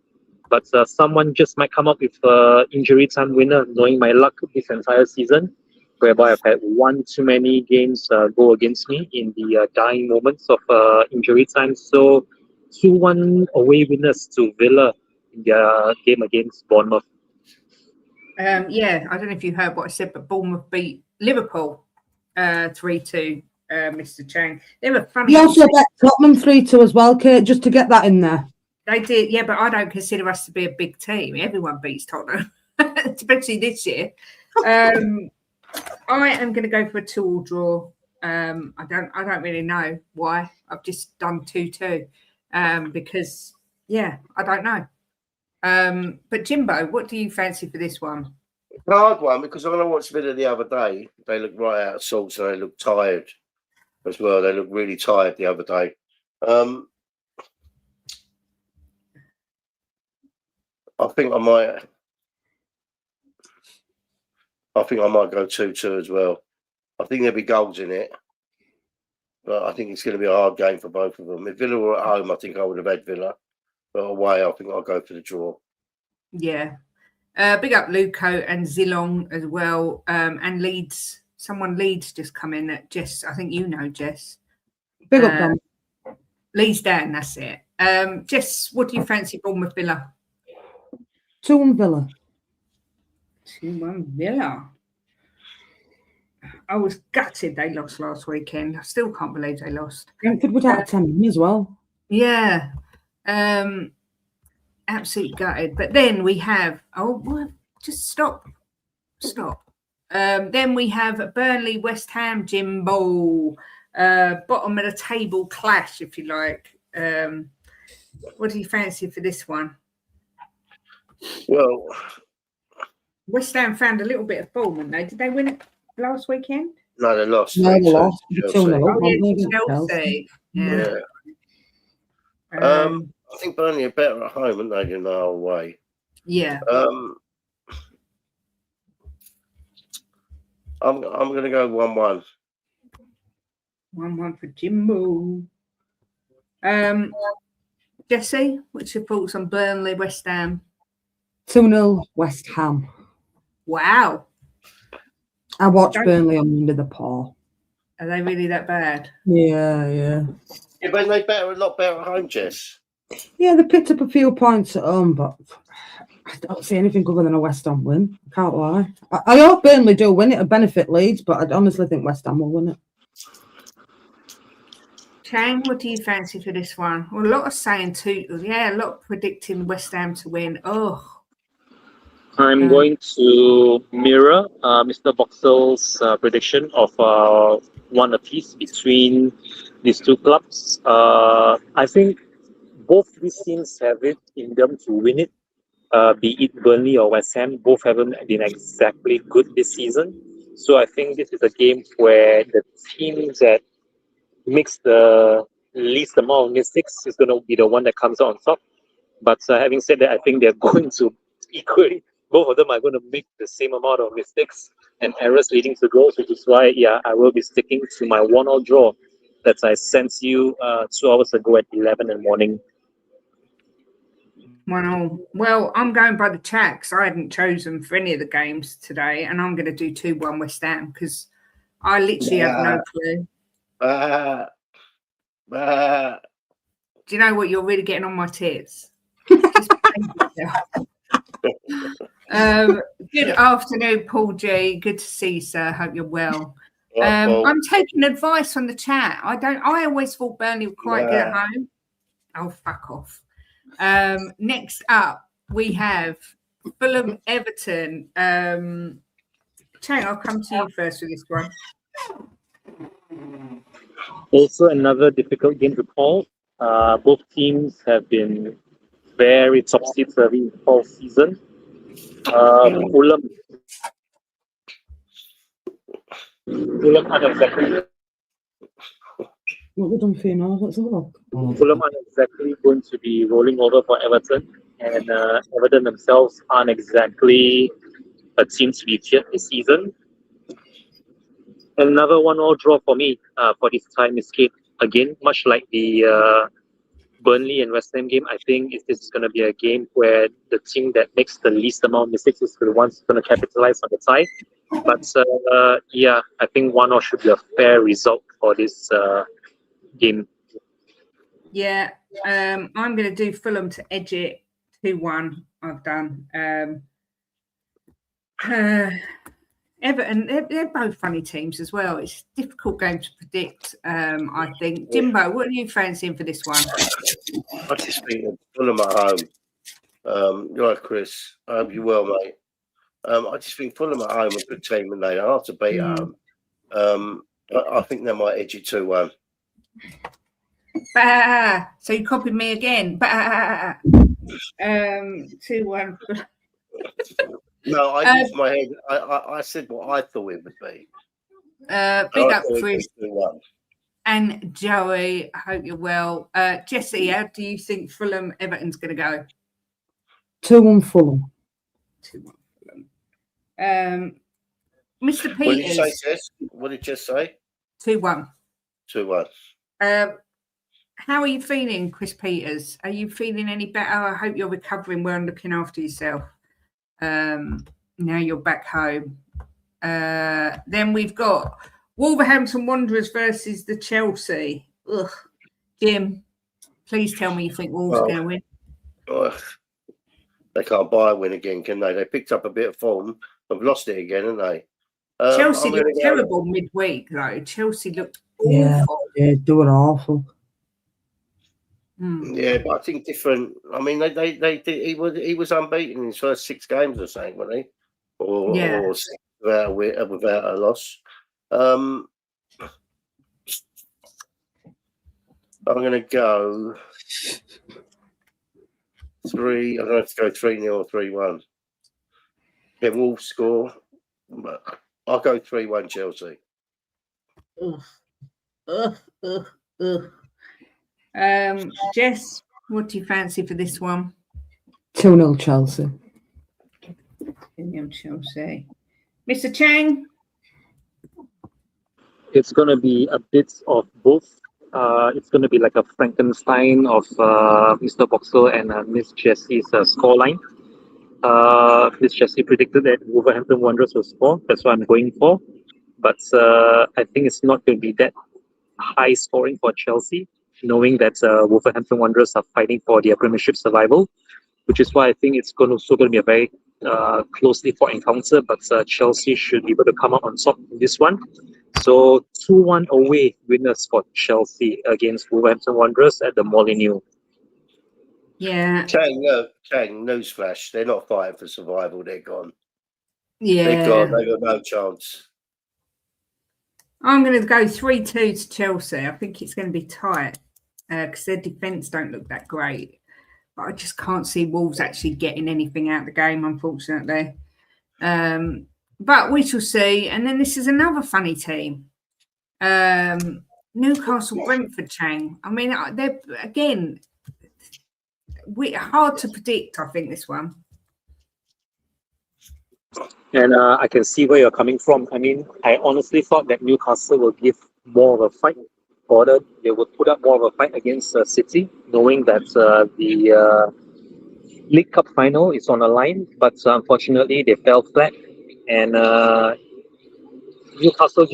[SPEAKER 5] But someone just might come up with an injury time winner, knowing my luck this entire season, whereby I've had one too many games go against me in the dying moments of injury time. So 2-1 away winners to Villa in their game against Bournemouth.
[SPEAKER 2] Yeah, I don't know if you heard what I said, but Bournemouth beat Liverpool 3-2, Mr. Chang. They were funny.
[SPEAKER 4] You also bet Tottenham 3-2 as well, Kate, just to get that in there.
[SPEAKER 2] They did, yeah, but I don't consider us to be a big team. Everyone beats Tottenham, especially this year. I am going to go for a 2-2 draw. I don't really know why. I've just done 2-2 because, yeah, I don't know. But Jimbo, what do you fancy for this one?
[SPEAKER 3] Hard one, because when I watched Villa the other day, they looked right out of sorts and they looked tired as well. They looked really tired the other day. I think I might go 2-2 as well. I think there'll be goals in it, but I think it's going to be a hard game for both of them. If Villa were at home, I think I would have had Villa, but away, I think I'll go for the draw.
[SPEAKER 2] Yeah. Big up Luco and Zilong as well. And Leeds. Someone Leeds just come in at Jess. I think you know Jess.
[SPEAKER 4] Big up, Dan.
[SPEAKER 2] Leeds down, that's it. Jess, what do you fancy Bournemouth Villa?
[SPEAKER 4] 2-1 Villa.
[SPEAKER 2] 2-1 Villa. I was gutted they lost last weekend. I still can't believe they lost.
[SPEAKER 4] Brentford without 10 men as well.
[SPEAKER 2] Yeah. Absolutely gutted. But then we have, just stop. Then we have Burnley, West Ham, Jimbo, bottom of the table clash, if you like. What do you fancy for this one?
[SPEAKER 3] Well,
[SPEAKER 2] West Ham found a little bit of form, didn't they? Did they win it last weekend?
[SPEAKER 3] no, they lost.
[SPEAKER 4] No, they lost.
[SPEAKER 3] Chelsea.
[SPEAKER 2] Chelsea. Yeah.
[SPEAKER 3] I think Burnley are better at home, aren't they, than they are away?
[SPEAKER 2] Yeah.
[SPEAKER 3] I'm going to go 1-1.
[SPEAKER 2] 1-1 for Jimbo. Jesse, what's your thoughts on Burnley, West Ham?
[SPEAKER 4] 2-0 West Ham.
[SPEAKER 2] Wow.
[SPEAKER 4] I watched Burnley on Monday the paw.
[SPEAKER 2] Are they really that bad?
[SPEAKER 4] Yeah.
[SPEAKER 3] Yeah, but they're a lot better at home, Jess.
[SPEAKER 4] Yeah, they picked up a few points at home, but I don't see anything other than a West Ham win. I can't lie. I hope Burnley do win it to benefit Leeds, but I honestly think West Ham will win it.
[SPEAKER 2] Chang, what do you fancy for this one? Well, a lot of saying a lot of predicting West Ham to win. Oh.
[SPEAKER 5] I'm going to mirror Mr. Boxall's prediction of 1 apiece between these two clubs. I think both these teams have it in them to win it, be it Burnley or West Ham. Both haven't been exactly good this season. So I think this is a game where the team that makes the least amount of mistakes is going to be the one that comes out on top. But having said that, I think they're going to equally, both of them are going to make the same amount of mistakes and errors leading to goals, which is why, I will be sticking to my 1-1 draw that I sent you 2 hours ago at 11 in the morning.
[SPEAKER 2] 1-1. Well, I'm going by the chat because I hadn't chosen for any of the games today, and I'm going to do 2-1 West Ham because I literally have no clue. Do you know what? You're really getting on my tits. Good afternoon, Paul G. Good to see you, sir. Hope you're well. I'm taking advice from the chat. I always thought Burnley were quite good at home. Oh, fuck off. Next up, we have Fulham Everton. Chang, I'll come to you first for this one.
[SPEAKER 5] Also, another difficult game to call. Both teams have been very topsy-turvy all season. Fulham aren't exactly.
[SPEAKER 4] What we done for you now? Let's have a look.
[SPEAKER 5] Fulham aren't exactly going to be rolling over for Everton, and Everton themselves aren't exactly a team to be feared this season. Another 1-1 draw for me for this time escape. Again, much like the Burnley and West Ham game, I think this is going to be a game where the team that makes the least amount of mistakes is the ones going to capitalize on the tie. But yeah, I think 1-1 should be a fair result for this game.
[SPEAKER 2] Yeah, I'm going to do Fulham to edge it 2-1. I've done. Everton, they're both funny teams as well. It's a difficult game to predict, I think. Jimbo, what are you fancying for this one?
[SPEAKER 3] I just think Fulham at home. You're right, Chris. I hope you're well, mate. I just think Fulham at home are a good team and they are to beat at home. I think they might edge it 2-1.
[SPEAKER 2] Bah! So you copied me again. Bah! 2-1.
[SPEAKER 3] No, I used my head. I said what I thought it would be.
[SPEAKER 2] Big up, Chris
[SPEAKER 3] 2-1.
[SPEAKER 2] and Joey. I hope you're well. Jesse, how do you think Fulham Everton's going to go?
[SPEAKER 4] 2-1 Fulham.
[SPEAKER 2] 2-1 Fulham. Mr. Peters.
[SPEAKER 3] What did you say, Jess? What did Jess say?
[SPEAKER 2] 2-1.
[SPEAKER 3] 2-1.
[SPEAKER 2] How are you feeling, Chris Peters? Are you feeling any better? I hope you're recovering well and looking after yourself. Now you're back home. Then we've got Wolverhampton Wanderers versus the Chelsea. Ugh. Jim, please tell me you think Wolves are going to win.
[SPEAKER 3] They can't buy a win again, can they? They picked up a bit of form. Have lost it again, haven't they?
[SPEAKER 2] Chelsea looked terrible midweek, though. Chelsea looked awful.
[SPEAKER 4] Yeah, they were awful.
[SPEAKER 3] Yeah, but I think different. I mean, he was unbeaten in his first 6 games or something, wasn't he? Or 6 without a loss. I'm going to go 3. I'm going to have to go 3-0 or 3-1. Can Wolves score? But I'll go 3-1 Chelsea.
[SPEAKER 2] Jess, what do you fancy for this one?
[SPEAKER 4] 2-0 Chelsea.
[SPEAKER 2] 2-0 Chelsea. Mr. Chang?
[SPEAKER 5] It's going to be a bit of both. It's going to be like a Frankenstein of Mr. Boxer and Miss Jessie's scoreline. Miss Jessie predicted that Wolverhampton Wanderers will score. That's what I'm going for. But I think it's not going to be that high scoring for Chelsea, knowing that Wolverhampton Wanderers are fighting for their Premiership survival, which is why I think it's going to be a very closely fought encounter. But Chelsea should be able to come out on top in this one. So 2-1 away winners for Chelsea against Wolverhampton Wanderers at the Molineux.
[SPEAKER 2] Yeah.
[SPEAKER 3] Chang, newsflash. They're not fighting for survival. They're gone.
[SPEAKER 2] Yeah.
[SPEAKER 3] They're gone. They've got no chance.
[SPEAKER 2] I'm going to go 3-2 to Chelsea. I think it's going to be tight because their defence don't look that great. But I just can't see Wolves actually getting anything out of the game, unfortunately. But we shall see. And then this is another funny team. Newcastle Brentford, Chang. I mean, they're, again, hard to predict, I think, this one.
[SPEAKER 5] And I can see where you're coming from. I mean, I honestly thought that Newcastle will give more of a fight, or that they would put up more of a fight against City, knowing that the League Cup final is on the line. But unfortunately, they fell flat, and Newcastle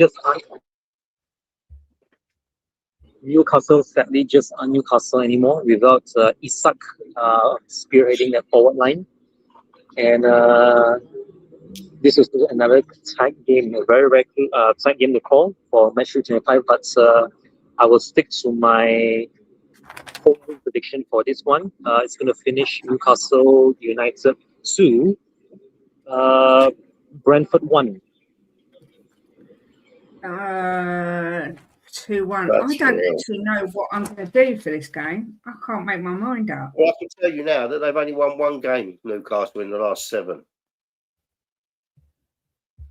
[SPEAKER 5] sadly just aren't Newcastle anymore without Isak spearheading that forward line. And this is another tight game, a very, very tight game to call for match 25. But I will stick to my home win prediction for this one. It's going to finish Newcastle United 2, Brentford 1.
[SPEAKER 2] 2-1.
[SPEAKER 3] That's
[SPEAKER 2] I don't
[SPEAKER 3] real.
[SPEAKER 2] actually know what I'm going to do for this game. I can't make my mind up.
[SPEAKER 3] Well, I can tell you now that they've only won 1 game, Newcastle, in the last 7.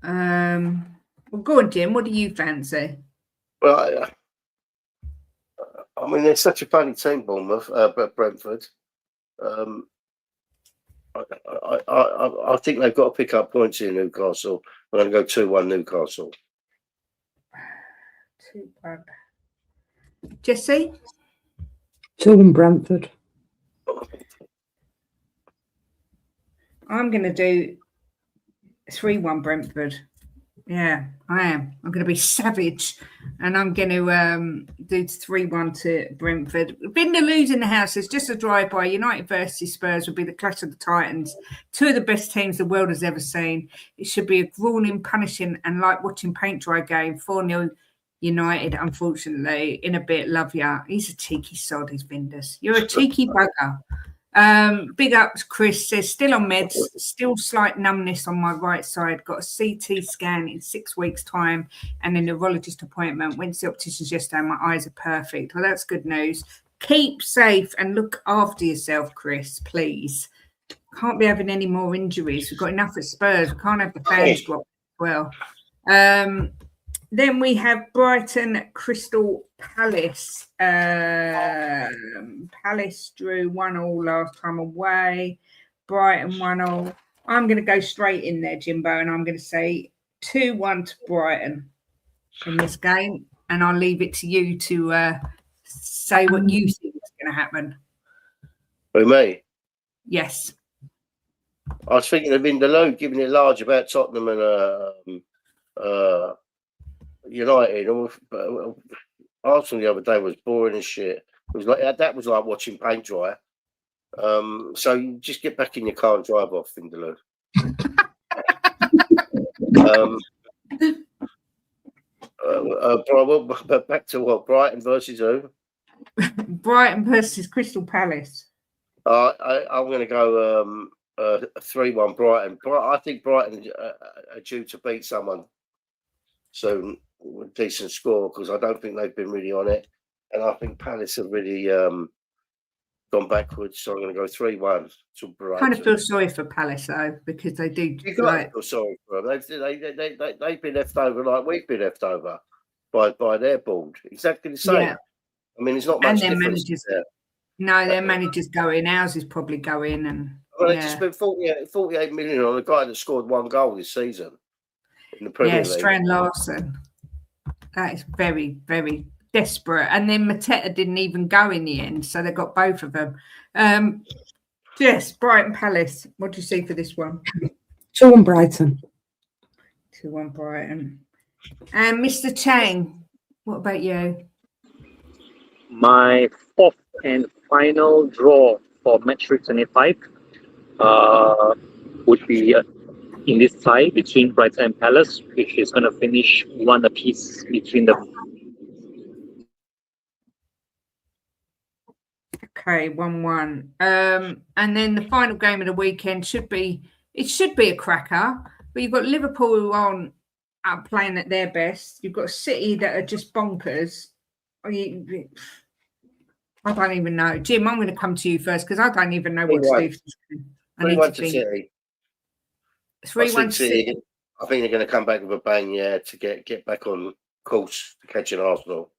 [SPEAKER 2] Well, go on, Jim. What do you fancy?
[SPEAKER 3] Well, I mean, they're such a funny team, Bournemouth, but Brentford. I think they've got to pick up points here, Newcastle. I'm going to go 2-1 Newcastle.
[SPEAKER 2] 2-1. Jesse?
[SPEAKER 4] 2-1 Brentford.
[SPEAKER 2] I'm going to do 3-1 Brentford. Yeah, I am. I'm going to be savage, and I'm going to do 3-1 to Brentford. Vindaloo's in the house. It's just a drive-by. United versus Spurs would be the clash of the Titans. Two of the best teams the world has ever seen. It should be a grueling, punishing, and like watching paint dry game. 4-0 United, unfortunately. In a bit, love ya. He's a cheeky sod, he's Vinders. You're a cheeky bugger. Big ups, Chris says, still on meds, still slight numbness on my right side, got a CT scan in 6 weeks' time and a neurologist appointment. Went to the opticians yesterday, my eyes are perfect. Well, that's good news. Keep safe and look after yourself, Chris, please. Can't be having any more injuries. We've got enough at Spurs. We can't have the fans drop as well. Then we have Brighton Crystal Palace. Palace drew 1-1 last time away. Brighton 1-1. I'm going to go straight in there, Jimbo, and I'm going to say 2-1 to Brighton in this game. And I'll leave it to you to say what you think is going to happen.
[SPEAKER 3] Who, me?
[SPEAKER 2] Yes.
[SPEAKER 3] I was thinking of Vindaloo giving it large about Tottenham and United. Arsenal the other day was boring as shit. It was like that was like watching paint dry. So you just get back in your car and drive off, Vindaloo. Back to what? Brighton versus who?
[SPEAKER 2] Brighton versus Crystal Palace.
[SPEAKER 3] I'm going to go 3-1 Brighton. I think Brighton are due to beat someone soon. A decent score because I don't think they've been really on it, and I think Palace have really gone backwards. So I'm going to go 3-1 to Brighton.
[SPEAKER 2] Kind of feel sorry for Palace though because they do.
[SPEAKER 3] You got to feel sorry for them. They've been left over like we've been left over by their board. Exactly the same. Yeah. I mean, it's not much difference there.
[SPEAKER 2] No, their manager's going. Ours is probably going, and
[SPEAKER 3] they just spent 48 million on a guy that scored 1 goal this season in the Premier League.
[SPEAKER 2] Strand Larsen. That is very, very desperate. And then Mateta didn't even go in the end, so they got both of them. Yes, Brighton Palace. What do you see for this one?
[SPEAKER 4] 2-1 Brighton.
[SPEAKER 2] 2-1 Brighton. And Mr. Chang, what about you?
[SPEAKER 5] My fourth and final draw for match week 25 would be in this tie between Brighton and Palace, which is going to finish 1 apiece between them.
[SPEAKER 2] Okay, 1-1. And then the final game of the weekend should be a cracker, but you've got Liverpool who aren't playing at their best. You've got City that are just bonkers. I don't even know. Jim, I'm going to come to you first because I don't even know what to do.
[SPEAKER 3] 3-1 to City.
[SPEAKER 2] 3-1 City.
[SPEAKER 3] I think they're going to come back with a bang, to get back on course to catching Arsenal.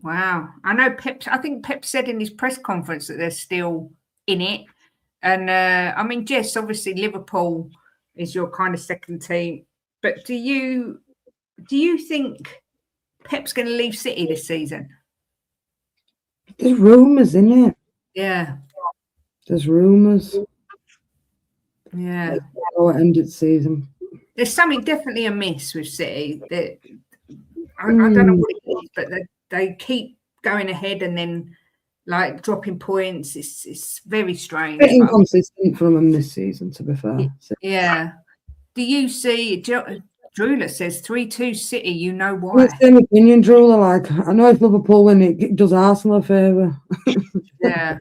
[SPEAKER 2] Wow. I know I think Pep said in his press conference that they're still in it. And I mean, Jess, obviously Liverpool is your kind of second team. But do you think Pep's going to leave City this season?
[SPEAKER 4] There's rumours, isn't it?
[SPEAKER 2] Yeah.
[SPEAKER 4] There's rumours.
[SPEAKER 2] Yeah.
[SPEAKER 4] How it ended season.
[SPEAKER 2] There's something definitely amiss with City. That I don't know what it is, but they keep going ahead and then like dropping points. It's very strange.
[SPEAKER 4] Bit inconsistent from them this season, to be fair.
[SPEAKER 2] Yeah. Do you see? Drula says 3-2 City. You know why?
[SPEAKER 4] Well, same opinion, Drula. Like I know if Liverpool win, it does Arsenal a favour.
[SPEAKER 2] Yeah.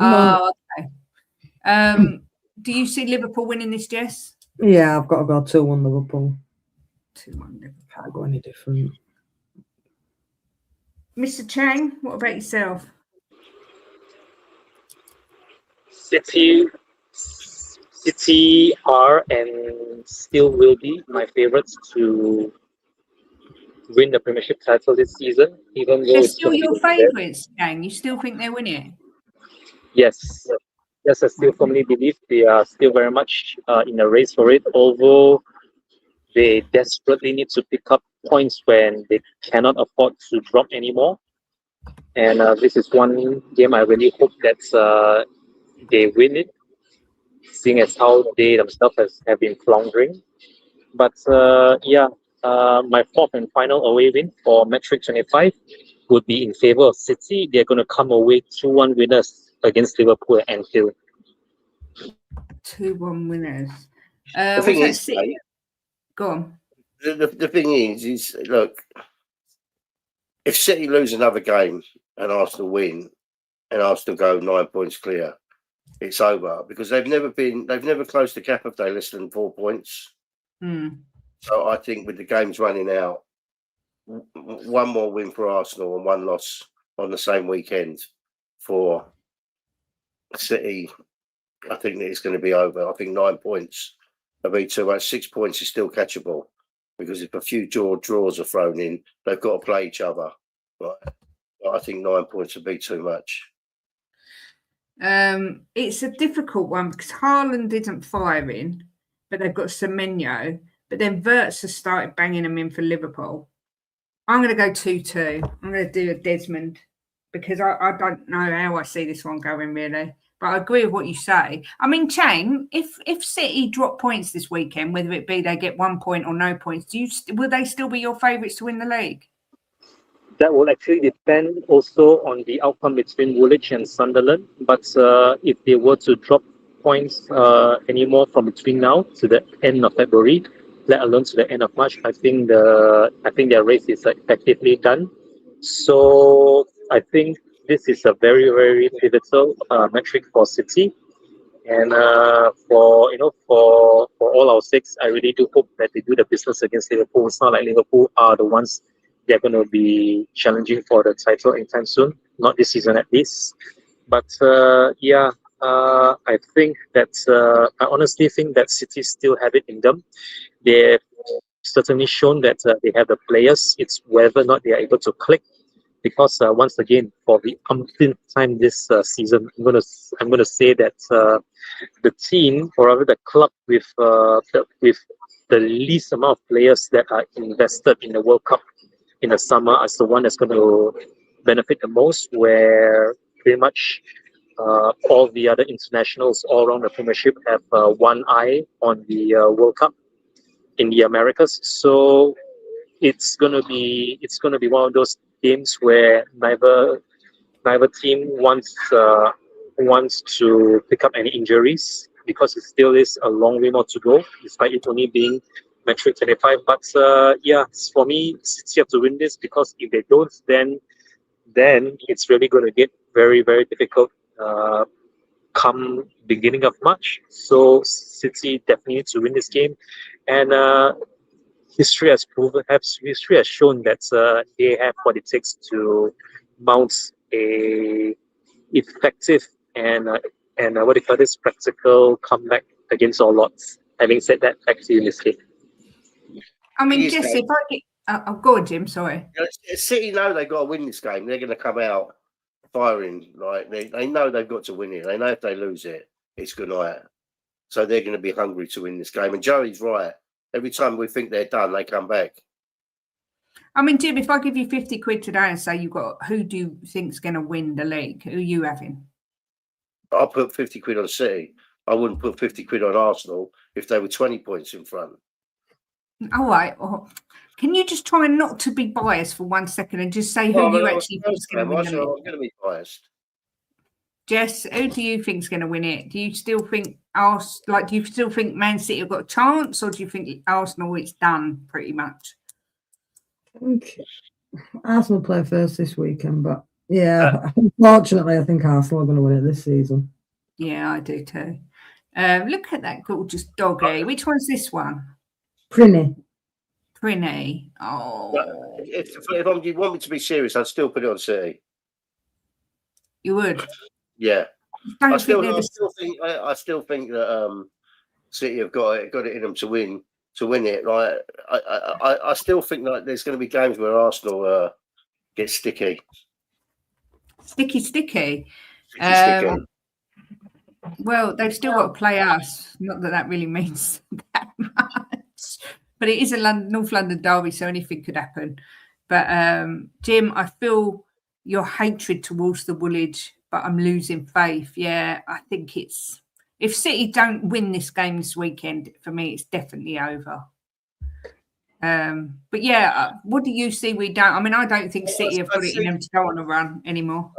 [SPEAKER 2] Oh, okay. Do you see Liverpool winning this, Jess?
[SPEAKER 4] Yeah, I've got to go 2-1 Liverpool.
[SPEAKER 2] 2-1 Liverpool.
[SPEAKER 4] Can't go any different.
[SPEAKER 2] Mr. Chang, what about yourself?
[SPEAKER 5] City are and still will be my favourites to win the Premiership title this season. Even though
[SPEAKER 2] They're
[SPEAKER 5] it's
[SPEAKER 2] still your favourites, Chang. You still think they'll win it?
[SPEAKER 5] Yes. Yes, I still firmly believe they are still very much in a race for it, although they desperately need to pick up points when they cannot afford to drop anymore. And this is one game I really hope that they win it, seeing as how they themselves have been floundering. But my fourth and final away win for match week 25 would be in favour of City. They're going to come away 2-1 winners against Liverpool at Anfield.
[SPEAKER 2] 2-1 winners.
[SPEAKER 3] The
[SPEAKER 2] What's
[SPEAKER 3] thing
[SPEAKER 2] that?
[SPEAKER 3] is, mate,
[SPEAKER 2] Go on.
[SPEAKER 3] the thing is look, if City lose another game and Arsenal win and Arsenal go 9 points clear, it's over because they've never closed the gap if they less than 4 points. So I think with the games running out, one more win for Arsenal and one loss on the same weekend for City, I think that it's going to be over. I think 9 points will be too much. 6 points is still catchable because if a few draws are thrown in, they've got to play each other. Right? I think 9 points would be too much.
[SPEAKER 2] It's a difficult one because Haaland isn't firing, but they've got Semenyo. But then Wirtz has started banging them in for Liverpool. I'm going to go 2-2. I'm going to do a Desmond because I don't know how I see this one going really. But I agree with what you say. I mean, Chang, if City drop points this weekend, whether it be they get 1 point or no points, will they still be your favourites to win the league?
[SPEAKER 5] That will actually depend also on the outcome between Woolwich and Sunderland. But if they were to drop points anymore from between now to the end of February, let alone to the end of March, I think their race is effectively done. So I think this is a very, very pivotal metric for City. And for all our sakes, I really do hope that they do the business against Liverpool. It's not like Liverpool are the ones they're going to be challenging for the title anytime soon. Not this season at least. But I think that I honestly think that City still have it in them. They've certainly shown that they have the players. It's whether or not they are able to click. Because once again, for the umpteenth time this season, I'm gonna say that the team, or rather the club with the least amount of players that are invested in the World Cup in the summer is the one that's going to benefit the most. Where pretty much all the other internationals all around the Premiership have one eye on the World Cup in the Americas. So it's gonna be one of those games where neither team wants to pick up any injuries because it still is a long way more to go, despite it only being match week 25. But for me, City have to win this because if they don't, then it's really going to get very, very difficult come beginning of March. So City definitely need to win this game, and history has shown that they have what it takes to mount a effective and what do you call this, practical comeback against all odds. Having said that, back to you, Miss Kate.
[SPEAKER 2] I mean, Jesse, if I get, go on, Jim. Sorry.
[SPEAKER 3] City know they've got to win this game. They're going to come out firing. Like they know they've got to win it. They know if they lose it, it's good night. So they're going to be hungry to win this game. And Joey's right. Every time we think they're done, they come back.
[SPEAKER 2] I mean, Jim, if I give you 50 quid today and say who do you think's going to win the league? Who are you having?
[SPEAKER 3] I'll put 50 quid on City. I wouldn't put 50 quid on Arsenal if they were 20 points in front.
[SPEAKER 2] All right. Can you just try not to be biased for 1 second and just say who you actually think is going to win the league?
[SPEAKER 3] I'm going to be biased.
[SPEAKER 2] Jess, who do you think is going to win it? Do you still think do you still think Man City have got a chance, or do you think Arsenal it's done pretty much?
[SPEAKER 4] I think Arsenal play first this weekend, but unfortunately, I think Arsenal are going to win it this season.
[SPEAKER 2] Yeah, I do too. Look at that gorgeous doggy. Which one's this one?
[SPEAKER 4] Prinny.
[SPEAKER 2] Oh.
[SPEAKER 3] If you want me to be serious, I'd still put it on City.
[SPEAKER 2] You would?
[SPEAKER 3] Yeah. I still think that City have got it in them to win it. Like I still think that there's going to be games where Arsenal get sticky.
[SPEAKER 2] Sticky. Well, they've still got to play us. Not that that really means that much, but it is a North London derby, so anything could happen. But Jim, I feel your hatred towards the Woolwich, but I'm losing faith. Yeah, I think it's if City don't win this game this weekend, for me, it's definitely over. But yeah, what do you see? We don't. I mean, I don't think City have got it in them to go on a run anymore.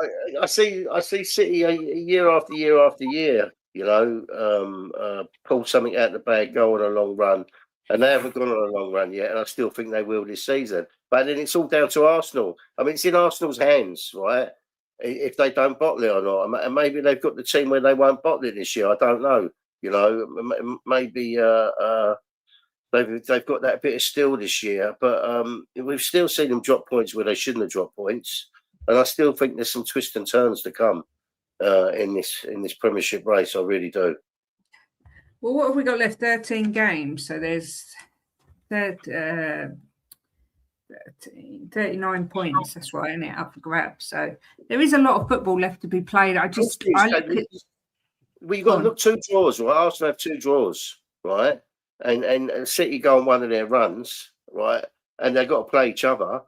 [SPEAKER 3] I see City year after year after year. You know, pull something out of the bag, go on a long run, and they haven't gone on a long run yet. And I still think they will this season. But then it's all down to Arsenal. I mean, it's in Arsenal's hands, right? If they don't bottle it or not, and maybe they've got the team where they won't bottle it this year. I don't know. You know, maybe they've got that bit of steel this year, but we've still seen them drop points where they shouldn't have dropped points, and I still think there's some twists and turns to come in this Premiership race. I really do.
[SPEAKER 2] Well, what have we got left? 13 games. So there's 39 points. That's right, isn't it? Up for grabs. So there is a lot of football left to be played.
[SPEAKER 3] We've got to look 2 draws, right? Arsenal have 2 draws, right? And City go on one of their runs, right? And they've got to play each other.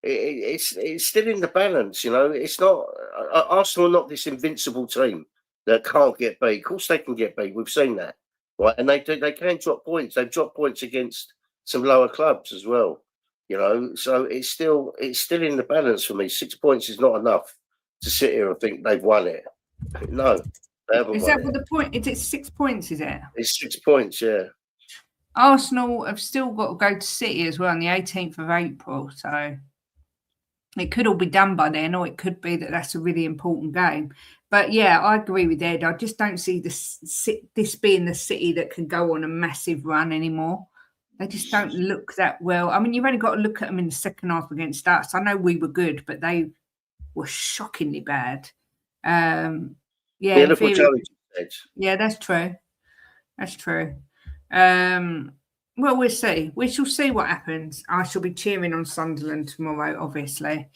[SPEAKER 3] It's still in the balance, you know. It's not Arsenal are not this invincible team that can't get beat. Of course, they can get beat. We've seen that, right? And they can drop points. They've dropped points against some lower clubs as well, you know. So it's still in the balance for me. 6 points is not enough to sit here and think they've won it. No, they haven't.
[SPEAKER 2] Is that what the point? Is it 6 points? Is it?
[SPEAKER 3] It's 6 points, yeah.
[SPEAKER 2] Arsenal have still got to go to City as well on the 18th of April. So it could all be done by then, or it could be that that's a really important game. But yeah, I agree with Ed. I just don't see this being the City that can go on a massive run anymore. They just don't look that well. I mean, you've only got to look at them in the second half against us. I know we were good, but they were shockingly bad. Yeah, that's true. That's true. Well, we'll see. We shall see what happens. I shall be cheering on Sunderland tomorrow, obviously.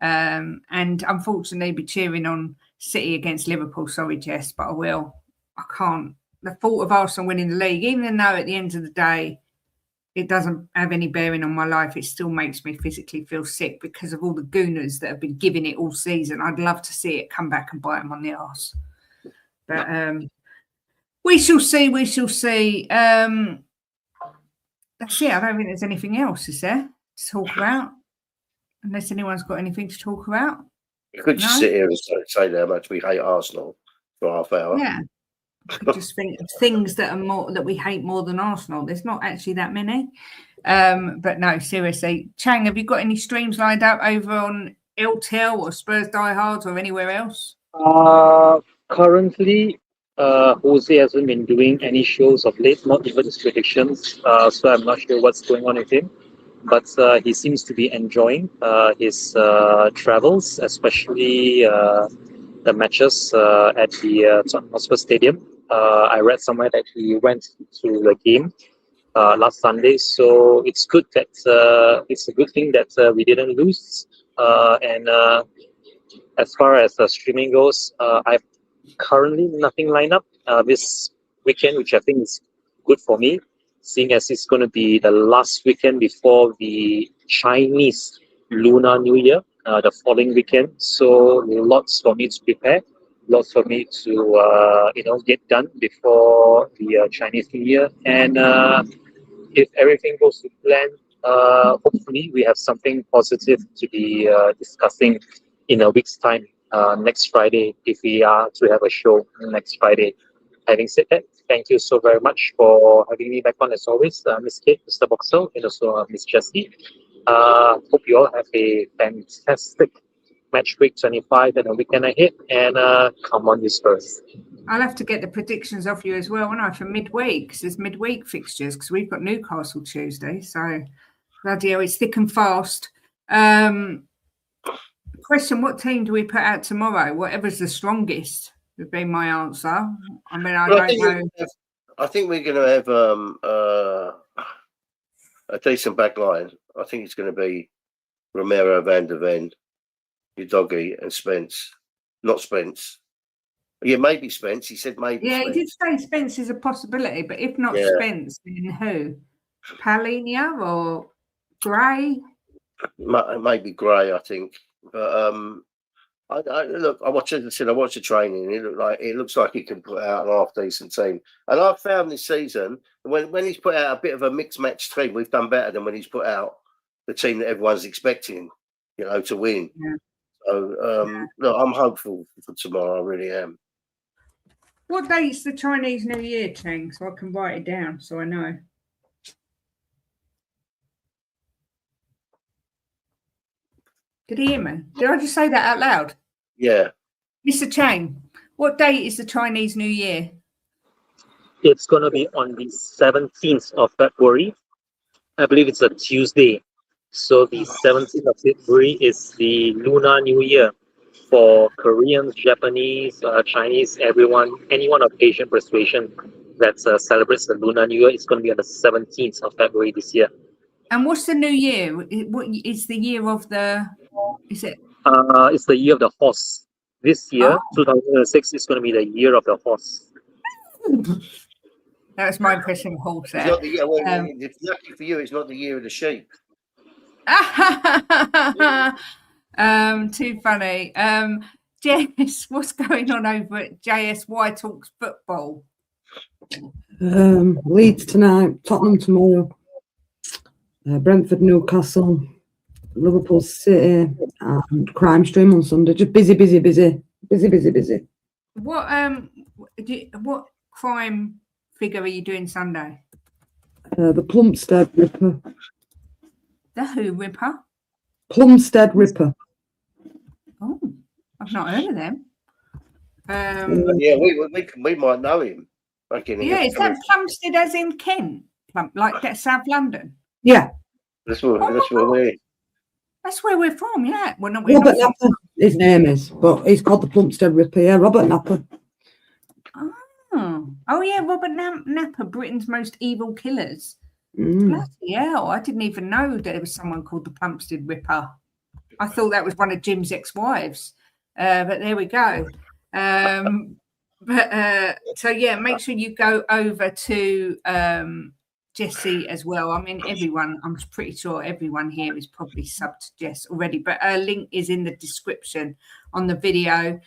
[SPEAKER 2] And unfortunately be cheering on City against Liverpool. Sorry, Jess, but I will. I can't. The thought of Arsenal winning the league, even though at the end of the day, it doesn't have any bearing on my life, it still makes me physically feel sick because of all the gooners that have been giving it all season. I'd love to see it come back and bite them on the arse. But we shall see. We shall see. That's it. I don't think there's anything else, is there, to talk about? Unless anyone's got anything to talk about.
[SPEAKER 3] You could just sit here and say how much we hate Arsenal for half hour.
[SPEAKER 2] Yeah. I just think of things that we hate more than Arsenal. There's not actually that many. But no, seriously. Chang, have you got any streams lined up over on LTL or Spurs Die Hard or anywhere else?
[SPEAKER 5] Currently, Jose hasn't been doing any shows of late, not even his predictions. So I'm not sure what's going on with him. But he seems to be enjoying his travels, especially the matches at the Tottenham Hotspur Stadium. I read somewhere that he went to the game last Sunday, so it's good that it's a good thing that we didn't lose. And as far as streaming goes, I've currently nothing lined up this weekend, which I think is good for me, seeing as it's going to be the last weekend before the Chinese Lunar New Year, the following weekend. So lots for me to prepare, lots for me to get done before the Chinese New Year. And if everything goes to plan, hopefully we have something positive to be discussing in a week's time, next Friday, if we are to have a show next Friday. Having said that, thank you so very much for having me back on as always, Miss Kate, Mr. Boxell, and also Miss Jessie. Hope you all have a fantastic match week 25 and a weekend ahead, and come on, you Spurs.
[SPEAKER 2] I'll have to get the predictions off you as well, won't I, for midweek, because there's midweek fixtures, because we've got Newcastle Tuesday, so bloody hell, it's thick and fast. Question, what team do we put out tomorrow? Whatever's the strongest would be my answer. I mean, I don't know.
[SPEAKER 3] I think we're going to have a decent back line. I think it's going to be Romero, Van der Ven, Udogie and Spence. Not Spence. Yeah, maybe Spence. He said maybe.
[SPEAKER 2] Yeah,
[SPEAKER 3] Spence.
[SPEAKER 2] he did say Spence is a possibility, but if not
[SPEAKER 3] Yeah.
[SPEAKER 2] Spence, then who? Palhinha or Gray?
[SPEAKER 3] Maybe Gray, I think. But look, I watched the training. It looks like he can put out an half decent team. And I've found this season when he's put out a bit of a mixed match team, we've done better than when he's put out the team that everyone's expecting, to win.
[SPEAKER 2] Yeah.
[SPEAKER 3] So look, I'm hopeful for tomorrow. I really am.
[SPEAKER 2] What date's the Chinese New Year, Chang? So I can write it down so I know. Did he hear me? Did I just say that out loud?
[SPEAKER 3] Yeah.
[SPEAKER 2] Mr. Chang, what date is the Chinese New Year?
[SPEAKER 5] It's going to be on the 17th of February. I believe it's a Tuesday. So the 17th of February is the Lunar New Year for Koreans, Japanese, Chinese, anyone of Asian persuasion that celebrates the Lunar New Year. It's going to be on the 17th of February this year.
[SPEAKER 2] And what's the new year? What is the year of the? Is it?
[SPEAKER 5] It's the year of the horse. This year, 2006, is going to be the year of the horse.
[SPEAKER 2] That was my impression of horse.
[SPEAKER 3] It's not it's lucky for you, it's not the year of the sheep.
[SPEAKER 2] Too funny. Jess, what's going on over at JSY Talks Football?
[SPEAKER 4] Leeds tonight, Tottenham tomorrow, Brentford, Newcastle, Liverpool City, and Crime Stream on Sunday. Just busy.
[SPEAKER 2] What crime figure are you doing Sunday?
[SPEAKER 4] The Plumstead Ripper.
[SPEAKER 2] The who Ripper?
[SPEAKER 4] Plumstead Ripper.
[SPEAKER 2] Oh, I've not heard of them.
[SPEAKER 3] Yeah, we might know him.
[SPEAKER 2] Is that Plumstead as in Kent? Like that South London?
[SPEAKER 4] Yeah.
[SPEAKER 3] That's where
[SPEAKER 2] we're from, yeah. Well, not
[SPEAKER 4] Robert Napper, his name is, but he's called the Plumstead Ripper, yeah, Robert Napper.
[SPEAKER 2] Oh yeah, Robert Napper, Britain's most evil killers.
[SPEAKER 4] Mm.
[SPEAKER 2] Bloody hell, I didn't even know there was someone called the Plumstead Ripper. I thought that was one of Jim's ex-wives. But there we go. So yeah, make sure you go over to Jessie as well. I mean, I'm pretty sure everyone here is probably subbed to Jess already, but her link is in the description on the video.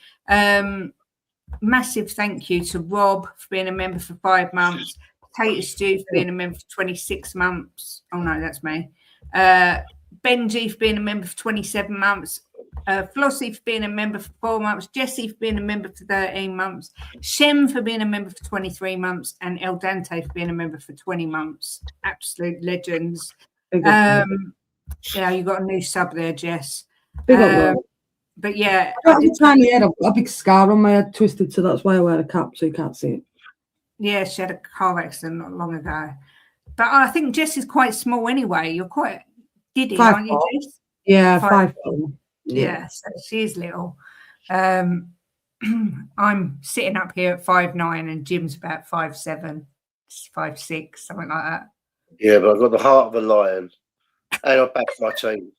[SPEAKER 2] Massive thank you to Rob for being a member for 5 months, Potato Stew for being a member for 26 months. Oh no, that's me. Benji for being a member for 27 months. Flossie for being a member for 4 months, Jessie for being a member for 13 months, Shem for being a member for 23 months, and El Dante for being a member for 20 months. Absolute legends. Yeah, you got a new sub there, Jess. But yeah,
[SPEAKER 4] I had a big scar on my head twisted, so that's why I wear a cap so you can't see it.
[SPEAKER 2] Yeah, she had a car accident not long ago. But I think Jess is quite small anyway. You're quite giddy, aren't you, Jess?
[SPEAKER 4] Yeah, 5'4".
[SPEAKER 2] Yeah, so she is little. I'm sitting up here at 5'9", and Jim's about 5'7", 5'6", something like that.
[SPEAKER 3] Yeah, but I've got the heart of a lion, and I back my team.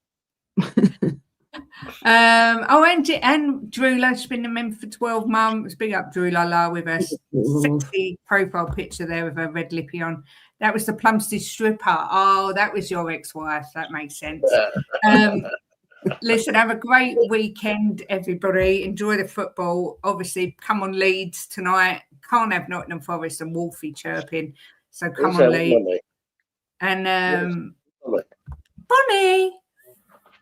[SPEAKER 2] And Drula's been a member for 12 months. Big up Drula with her sexy profile picture there with her red lippy on. That was the Plumstead Stripper. Oh, that was your ex-wife. That makes sense. Listen, have a great weekend, everybody. Enjoy the football. Obviously, come on Leeds tonight. Can't have Nottingham Forest and Wolfie chirping. So come on Leeds. And Bonnie.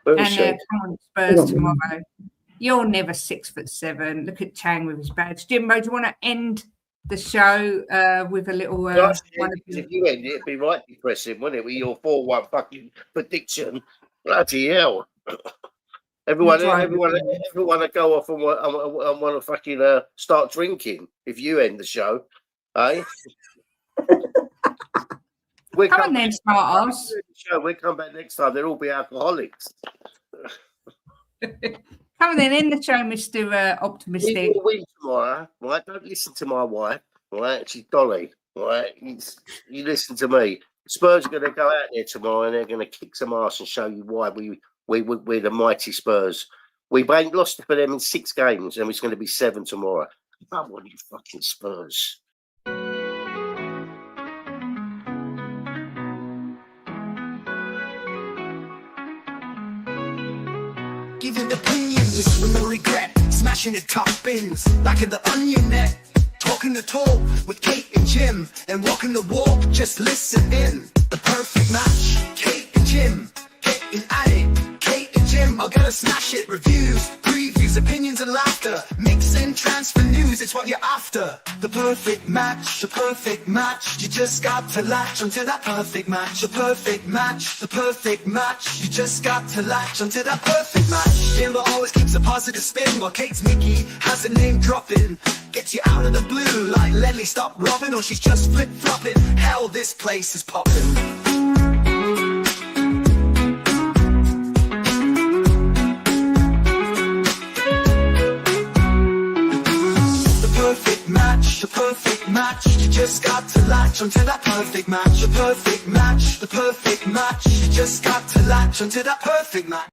[SPEAKER 2] And come on Spurs tomorrow. You're never 6'7". Look at Chang with his badge. Jimbo, do you want to end the show with a little one of
[SPEAKER 3] if you end it, it'd be right depressing, wouldn't it? With your 4-1 fucking prediction. Bloody hell. Everyone will go off and want to fucking start drinking if you end the show. Eh?
[SPEAKER 2] Come on then, smart ass.
[SPEAKER 3] We'll come back next time. They'll all be alcoholics.
[SPEAKER 2] Come on then, end the show, Mr. Optimistic.
[SPEAKER 3] We will win tomorrow, right? Don't listen to my wife, right? She's Dolly, right? You listen to me. Spurs are going to go out there tomorrow and they're going to kick some ass and show you why we're the mighty Spurs. We ain't lost for them in 6 games and it's going to be 7 tomorrow. Come on, you fucking Spurs.
[SPEAKER 1] Giving opinions with no regret, smashing the top bins like in the onion net. Talking the talk with Kate and Jim, and walking the walk, just listen in. The perfect match, Kate and Jim, getting at it. Kate and Jim are gonna smash it. Reviews, previews, opinions and laughter, mix and transfer news, it's what you're after. The perfect match, the perfect match. You just got to latch onto that perfect match. The perfect match, the perfect match. You just got to latch onto that perfect match. Jimbo always keeps a positive spin, while Kate's Mickey has a name dropping. Gets you out of the blue like Lenny stop robbing, or she's just flip-flopping. Hell, this place is popping. The perfect match, you just got to latch onto that perfect match. The perfect match, the perfect match, you just got to latch onto that perfect match.